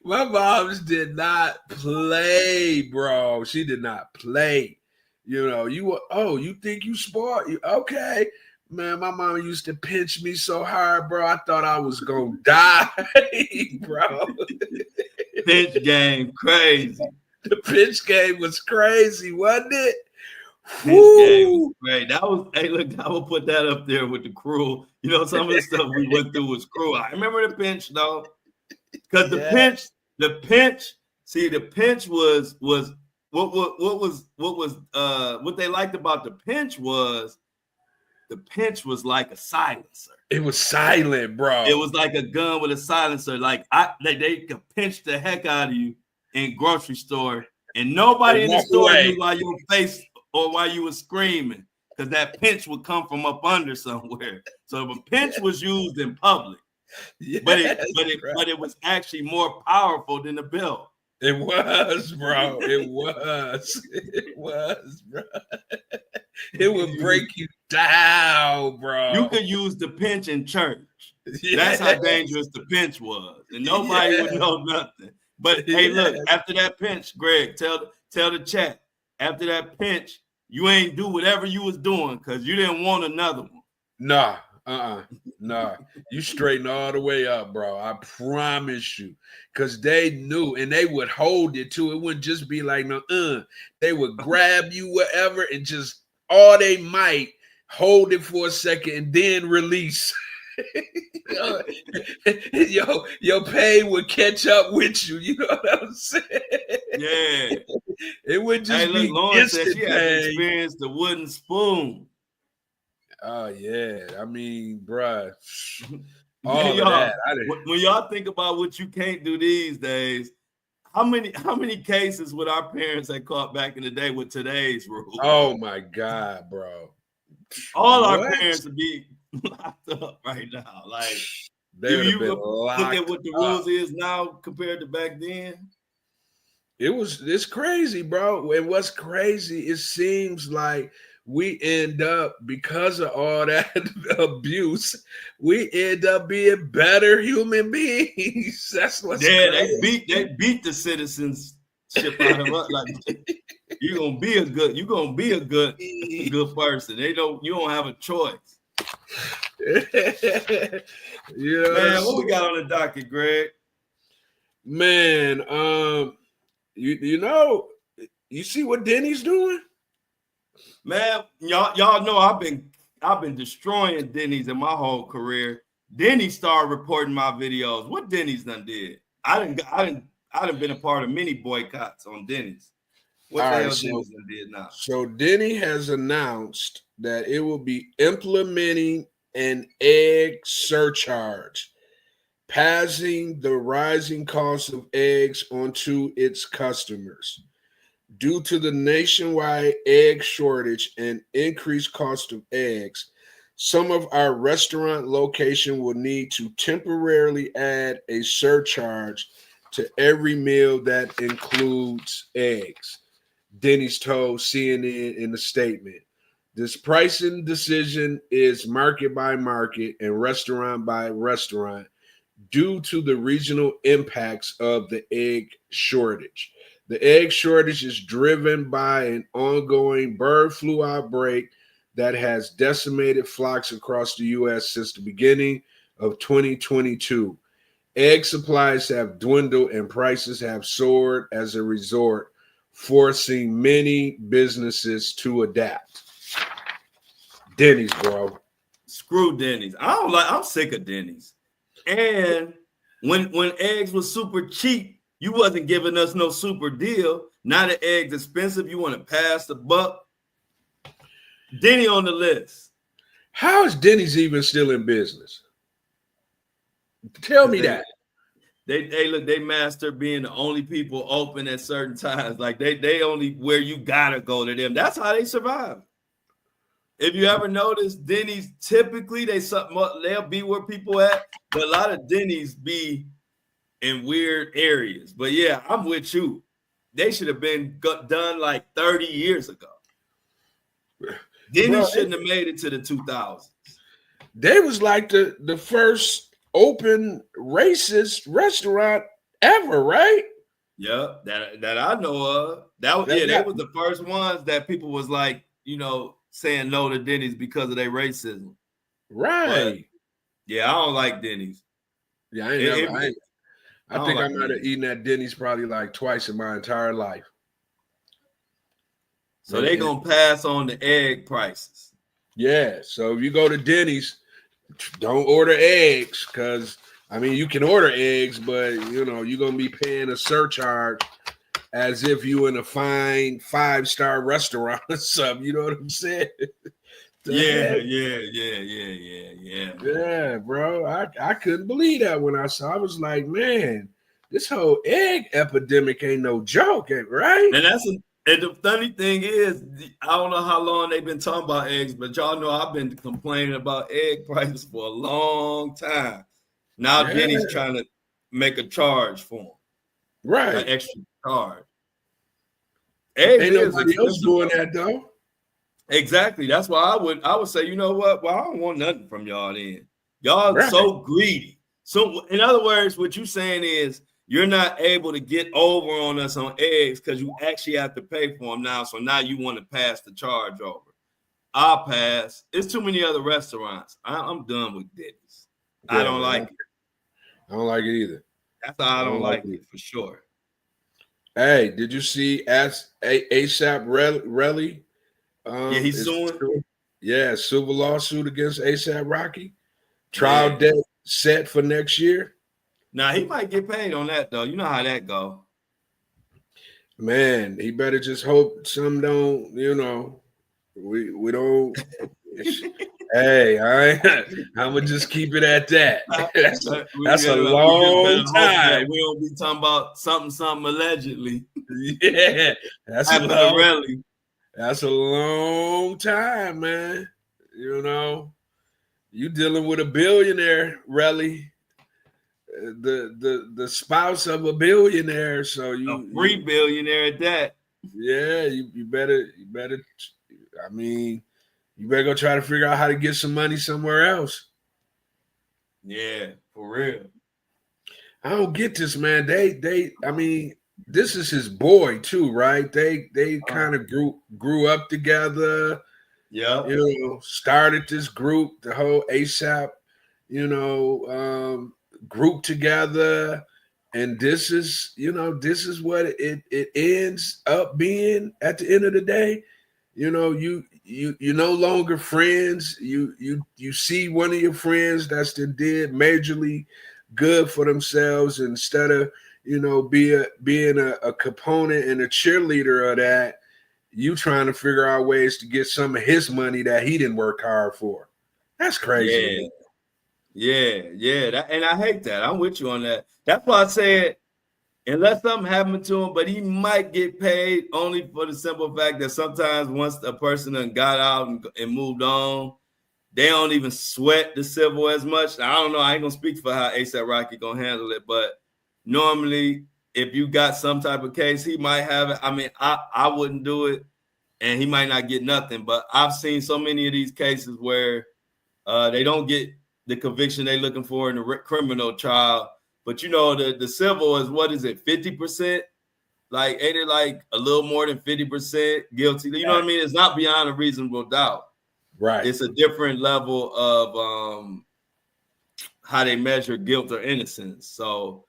My moms did not play, bro. She did not play. You think you smart? Okay. Man, my mama used to pinch me so hard, bro. I thought I was gonna die, bro. Pinch game crazy. The pinch game was crazy, wasn't it? Pinch game was great. Hey, look, I will put that up there with the cruel. Some of the stuff we went through was cruel. I remember the pinch though, because the pinch was what they liked about the pinch was like a silencer. It was silent, bro. It was like a gun with a silencer. Like they could pinch the heck out of you in grocery store, and nobody in the store knew why your face or why you were screaming, because that pinch would come from up under somewhere. So the pinch was used in public, but it was actually more powerful than the belt. It was, bro. It was, bro. It would break you down, bro. You could use the pinch in church. Yes. That's how dangerous the pinch was, and nobody would know nothing. But hey, look, after that pinch, Greg, tell the chat. After that pinch, you ain't do whatever you was doing because you didn't want another one. Nah. Nah, you straighten all the way up, bro. I promise you. Because they knew, and they would hold it too. It wouldn't just be like, no, They would grab you wherever and just all they might hold it for a second and then release. Your pain would catch up with you. You know what I'm saying? Yeah. It would just be Lauren said she had experienced the wooden spoon. Oh yeah, I mean, bruh. When y'all think about what you can't do these days, how many cases would our parents have caught back in the day with today's rules? Oh my God, bro! All our parents would be locked up right now. Like, do you look at what the rules is now compared to back then? It's crazy, bro. And what's crazy, it seems like we end up, because of all that abuse, we end up being better human beings. That's what's crazy. They beat the citizenship out of us. Like, you're gonna be a good person. You don't have a choice. Man, what we got on the docket, Greg? Man, you see what Denny's doing? Man, y'all know I've been destroying Denny's in my whole career. Denny's started reporting my videos. What Denny's done did? I done been a part of many boycotts on Denny's. What the hell Denny's done did now? So Denny has announced that it will be implementing an egg surcharge, passing the rising cost of eggs onto its customers. Due to the nationwide egg shortage and increased cost of eggs, some of our restaurant locations will need to temporarily add a surcharge to every meal that includes eggs. Denny's told CNN in a statement. This pricing decision is market by market and restaurant by restaurant due to the regional impacts of the egg shortage. The egg shortage is driven by an ongoing bird flu outbreak that has decimated flocks across the U.S. since the beginning of 2022. Egg supplies have dwindled and prices have soared as a result, forcing many businesses to adapt. Denny's, bro. Screw Denny's. I'm sick of Denny's. And when eggs was super cheap, you wasn't giving us no super deal. Now the eggs expensive, you want to pass the buck. Denny on the list. How is Denny's even still in business? Tell me that. They master being the only people open at certain times. Like they only where you gotta go to them. That's how they survive. If you ever notice, Denny's typically they'll be where people at, but a lot of Denny's be in weird areas. But yeah, I'm with you. They should have been done like 30 years ago. Denny's shouldn't have made it to the 2000s. They was like the first open racist restaurant ever, right? Yeah, that I know of. They was the first ones that people was like, saying no to Denny's because of their racism. Right. But, yeah, I don't like Denny's. Yeah, I think I might have eaten at Denny's probably like twice in my entire life. So they gonna pass on the egg prices. Yeah. So if you go to Denny's, don't order eggs because you can order eggs, but you're gonna be paying a surcharge as if you in a fine 5-star restaurant or something. You know what I'm saying? Yeah, bro. I couldn't believe that when I saw. I was like, man, this whole egg epidemic ain't no joke, right? And the funny thing is, I don't know how long they've been talking about eggs, but y'all know I've been complaining about egg prices for a long time. Now Denny's trying to make a charge for them, right? An extra charge. Ain't nobody else doing that though. Exactly. That's why I would say, you know what? Well, I don't want nothing from y'all then. Y'all so greedy. So in other words, what you're saying is you're not able to get over on us on eggs because you actually have to pay for them now. So now you want to pass the charge over. I'll pass. It's too many other restaurants. I'm done with Denny's. I don't like it. I don't like it either. That's how I don't like it for sure. Hey, did you see ASAP Relly? Yeah, he's suing. Yeah, civil lawsuit against ASAP Rocky. Trial date set for next year. Now he might get paid on that though. You know how that go. Man, he better just hope some don't. We don't. Hey, I'm gonna just keep it at that. That's a long time. We don't be talking about something allegedly. Yeah, that's a long time, man. You dealing with a billionaire, really. The spouse of a billionaire, so a free billionaire at that. Yeah, you better. You better go try to figure out how to get some money somewhere else. Yeah, for real. I don't get this, man. This is his boy too, right? They kind of grew up together. Yeah. Started this group, the whole ASAP, group together. And this is what it ends up being at the end of the day. You're no longer friends. You see one of your friends that's did majorly good for themselves instead of being a component and a cheerleader of that. You trying to figure out ways to get some of his money that he didn't work hard for. That's crazy. Yeah. And I hate that. I'm with you on that. That's why I said, unless something happened to him, but he might get paid only for the simple fact that sometimes once a person done got out and moved on, they don't even sweat the civil as much. I don't know. I ain't gonna speak for how ASAP Rocky gonna handle it, but normally if you got some type of case, he might have it. I mean, I wouldn't do it, and he might not get nothing. But I've seen so many of these cases where they don't get the conviction they're looking for in the criminal trial. But you know, the civil is, what is it, 50%? Like, ain't it like a little more than 50% guilty? You know what I mean? It's not beyond a reasonable doubt. Right. It's a different level of how they measure guilt or innocence. So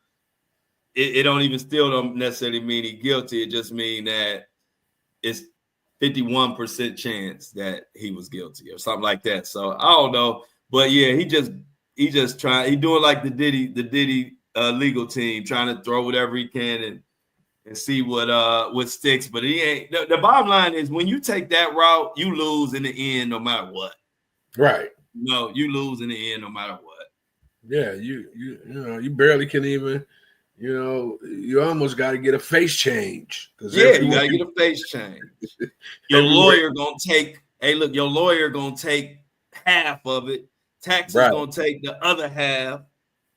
it don't even still don't necessarily mean he's guilty. It just mean that it's 51% chance that he was guilty or something like that. So I don't know. But yeah, he just trying, he doing like the Diddy legal team, trying to throw whatever he can and see what sticks. But he ain't. The bottom line is, when you take that route, you lose in the end no matter what. Right. No, you lose in the end no matter what. Yeah, you know, you barely can even, you know, you almost got to get a face change. Yeah, you got to get a face change. Your lawyer gonna take, hey, look, your lawyer gonna take half of it. Taxes gonna take the other half.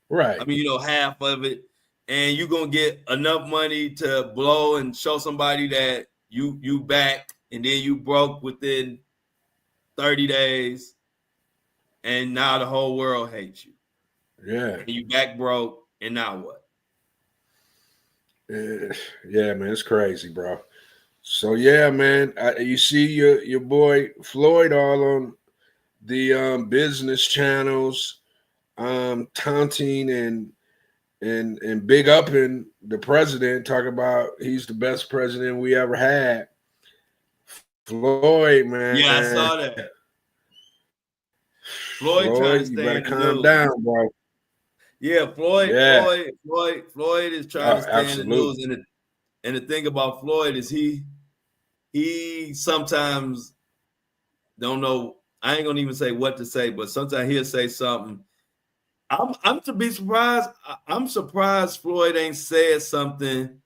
Right. I mean, you know, half of it. And you're gonna get enough money to blow and show somebody that you back, and then you broke within 30 days, and now the whole world hates you. Yeah. And you back broke, and now what? Yeah, man, it's crazy, bro. So yeah, man, you see your boy Floyd all on the business channels, taunting and big upping the president, talking about he's the best president we ever had. Floyd, man. Yeah, I saw that. Floyd trying to stay, you better in the calm news. down, bro. Yeah, Floyd is trying to stay in the news. And the thing about Floyd is he sometimes don't know. I ain't gonna even say what to say, but sometimes he'll say something. I'm to be surprised. I'm surprised Floyd ain't said something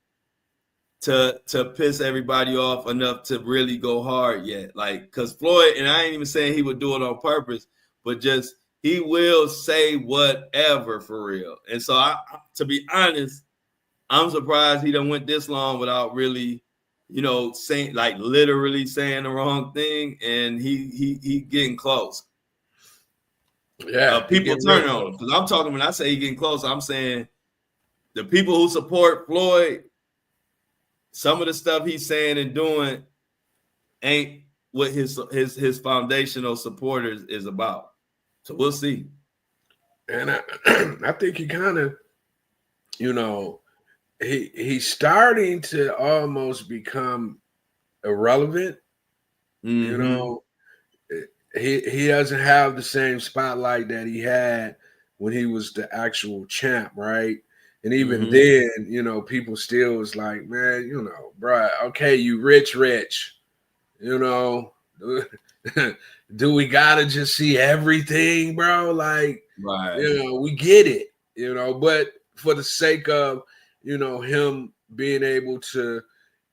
to piss everybody off enough to really go hard yet. Like, because Floyd, and I ain't even saying he would do it on purpose, but just he will say whatever for real. And so, to be honest, I'm surprised he done went this long without really, you know, saying, like, literally saying the wrong thing, and he getting close. Yeah, people turn on him, because I'm talking, when I say he getting close, I'm saying the people who support Floyd, some of the stuff he's saying and doing ain't what his foundational supporters is about. So we'll see. And I think he kind of, you know, he's starting to almost become irrelevant. Mm-hmm. You know, he doesn't have the same spotlight that he had when he was the actual champ, right? And even then, you know, people still was like, man, you know, bro, okay, you rich, you know, do we gotta just see everything, bro? Like, right. You know, we get it, you know, but for the sake of, you know, him being able to,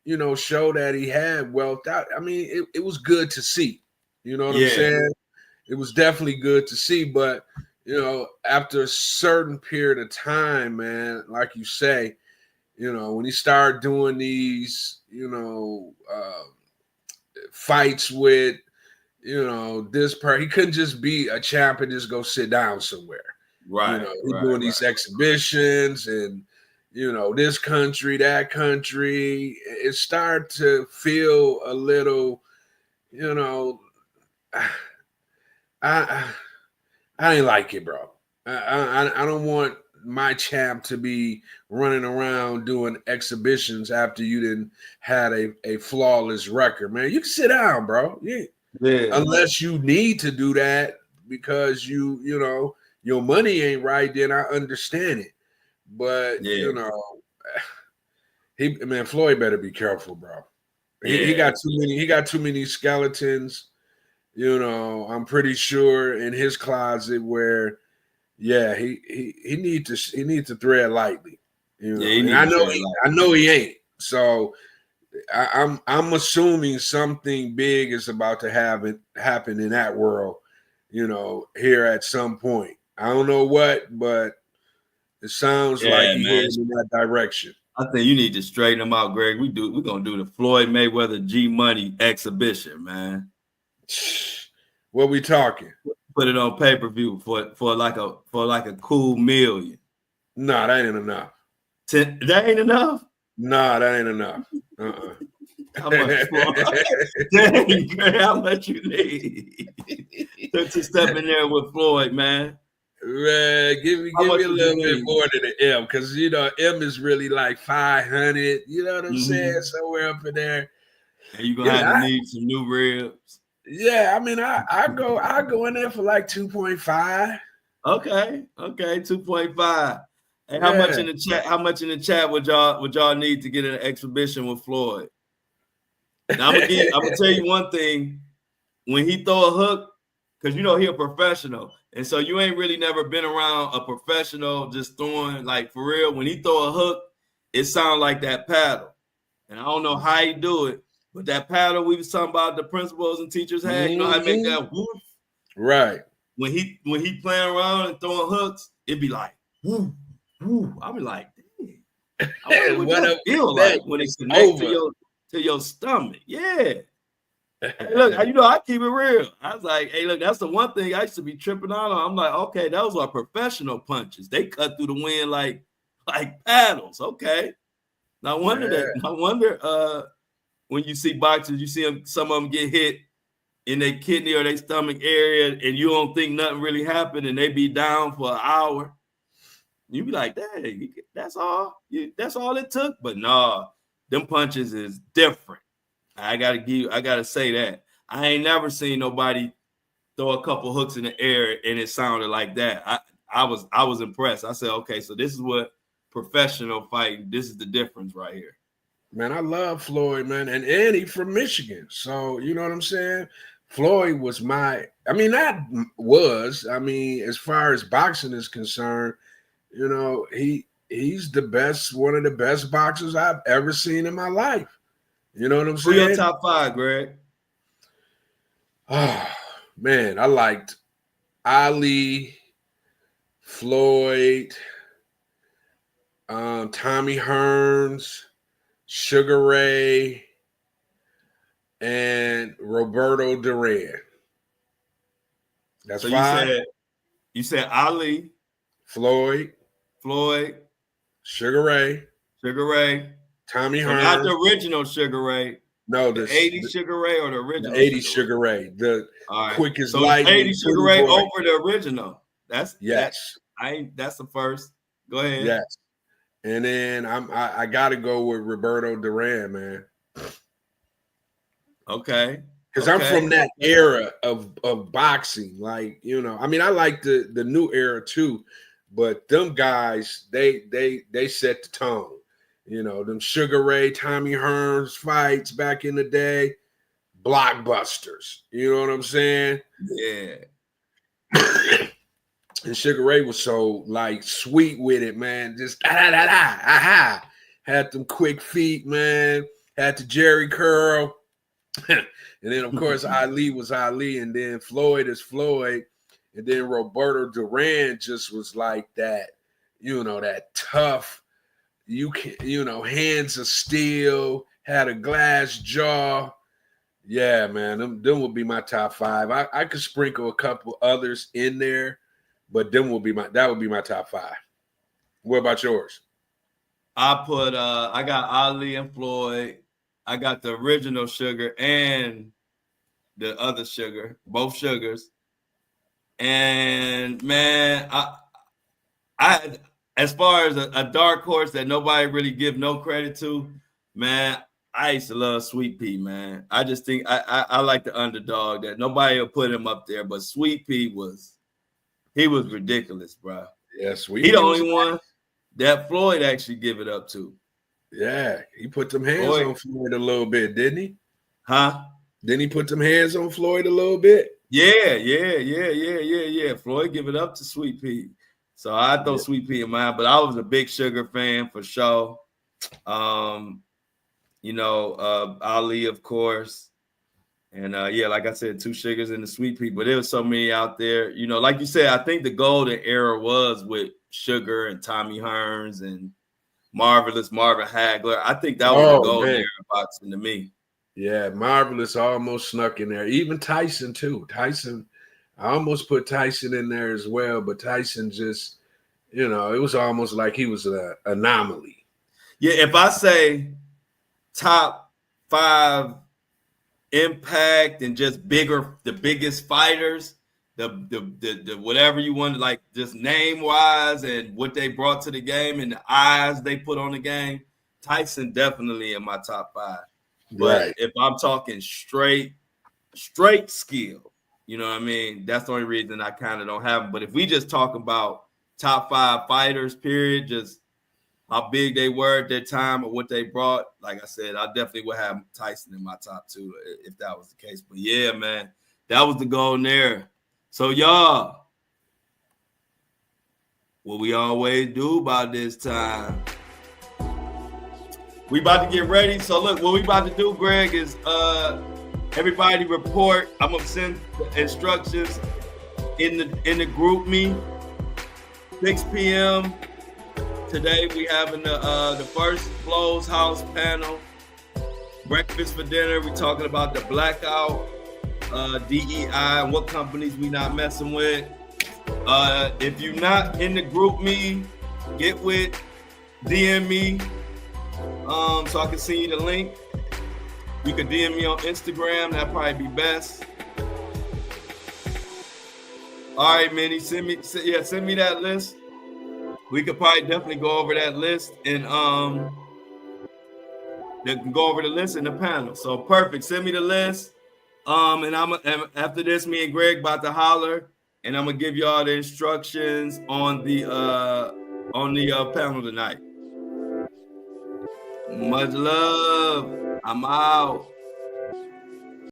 you know, show that he had wealth out, I mean, it was good to see. You know what I'm saying? It was definitely good to see, but you know, after a certain period of time, man, like you say, you know, when he started doing these, you know, fights with, you know, this he couldn't just be a champ and just go sit down somewhere. Right. You know, he's doing these exhibitions and, you know, this country, that country. It started to feel a little, you know, I ain't like it, bro. I don't want my champ to be running around doing exhibitions after you didn't had a flawless record, man. You can sit down, bro. Yeah. Unless you need to do that because you know your money ain't right, then I understand it. But you know, Floyd better be careful, bro. He got too many. He got too many skeletons. You know, I'm pretty sure in his closet where, he needs to tread lightly. You know, and I know he ain't. So I'm assuming something big is about to happen in that world. You know, here at some point. I don't know what, but it sounds like he's heading in that direction. I think you need to straighten them out, Greg. We're gonna do the Floyd Mayweather G Money exhibition, man. What we talking? Put it on pay-per-view for like a cool $1 million. Nah, that ain't enough. That ain't enough? Nah, that ain't enough. How much? Dang, Greg, how much you need to step in there with Floyd, man? Man, give me a little bit more than the M, because you know M is really like 500. You know what I'm saying? Somewhere up in there. And you're gonna have to need some new ribs. Yeah, I mean, I go in there for like 2.5. Okay, 2.5. And how much in the chat? How much in the chat would y'all need to get an exhibition with Floyd? Now I'm gonna tell you one thing. When he throw a hook, because you know he a professional, and so you ain't really never been around a professional just throwing like for real. When he throw a hook, it sounds like that paddle, and I don't know how he do it, but that paddle we was talking about the principals and teachers had. You know how to make that whoop? Right. When he playing around and throwing hooks, it'd be like whoop, whoop. I'll be like, dang. I wonder what that feel like when it connects to your stomach. Yeah. Hey, look, you know, I keep it real. I was like, hey, look, that's the one thing I used to be tripping out on. I'm like, okay, those are professional punches. They cut through the wind like paddles. Okay. No wonder when you see boxers, you see them, some of them get hit in their kidney or their stomach area, and you don't think nothing really happened, and they be down for an hour. You be like, dang, that's all it took. But nah, them punches is different. I gotta say that. I ain't never seen nobody throw a couple hooks in the air and it sounded like that. I was impressed. I said, okay, so this is what professional fighting, this is the difference right here. Man, I love Floyd, man. And he from Michigan. So you know what I'm saying? Floyd was as far as boxing is concerned, you know, he's the best, one of the best boxers I've ever seen in my life. You know what I'm saying? Who your top 5, Greg? Oh, man, I liked Ali, Floyd, Tommy Hearns, Sugar Ray, and Roberto Duran. That's so 5. You said Ali, Floyd, Sugar Ray, Tommy Hearns. Not the original Sugar Ray. No, the 80 Sugar Ray or the original? The 80 Sugar Ray. The quickest light. 80 Sugar Ray over the original. That's the first. Go ahead. Yes. And then I gotta go with Roberto Duran, man. Okay. Because I'm from that era of boxing. Like, you know, I mean, I like the new era too, but them guys, they set the tone. You know, them Sugar Ray, Tommy Hearns fights back in the day, blockbusters. You know what I'm saying? Yeah. And Sugar Ray was so like sweet with it, man. Just aha. Had them quick feet, man. Had the Jerry curl. And then of course Ali was Ali, and then Floyd is Floyd, and then Roberto Duran just was like that, you know, that tough. Hands of steel, had a glass jaw. Yeah, man, them would be my top 5. I could sprinkle a couple others in there, but that would be my top 5. What about yours? I got Ali and Floyd. I got the original Sugar and the other Sugar, both Sugars. And man, I as far as a dark horse that nobody really give no credit to, man, I used to love Sweet Pea, man. I just think I like the underdog that nobody will put him up there, but Sweet Pea was ridiculous, bro. Yeah, Sweet Pea. He the only one that Floyd actually give it up to. Yeah, he put them hands on Floyd a little bit, didn't he? Huh? Didn't he put them hands on Floyd a little bit? Yeah. Floyd give it up to Sweet Pea. So I throw Sweet Pea in mine, but I was a big Sugar fan for sure. Ali, of course. And like I said, 2 Sugars and the Sweet Pea, but there was so many out there. You know, like you said, I think the golden era was with Sugar and Tommy Hearns and Marvelous Marvin Hagler. I think that was the golden era of boxing to me. Yeah, Marvelous almost snuck in there. Even Tyson too. Tyson, I almost put Tyson in there as well, but Tyson just, it was almost like he was an anomaly. Yeah, if I say top 5 impact and just the biggest fighters, the whatever you want, like just name wise and what they brought to the game and the eyes they put on the game, Tyson definitely in my top 5. But if I'm talking straight skill, you know what I mean? That's the only reason I kind of don't have them. But if we just talk about top 5 fighters, period, just how big they were at their time or what they brought, like I said, I definitely would have Tyson in my top 2 if that was the case. But yeah, man, that was the golden era. So y'all, what we always do about this time, we about to get ready. So look, what we about to do, Greg, is everybody report. I'm gonna send the instructions in the group me. 6 p.m. Today we having the first closed house panel. Breakfast for dinner. We talking about the blackout, DEI, and what companies we not messing with. If you're not in the group me, get with DM me. So I can send you the link. You can DM me on Instagram. That'd probably be best. All right, Minnie, send me that list. We could probably definitely go over that list and they can go over the list in the panel. So perfect. Send me the list. And after this, me and Greg about to holler, and I'm gonna give y'all the instructions on the panel tonight. Much love. I'm out.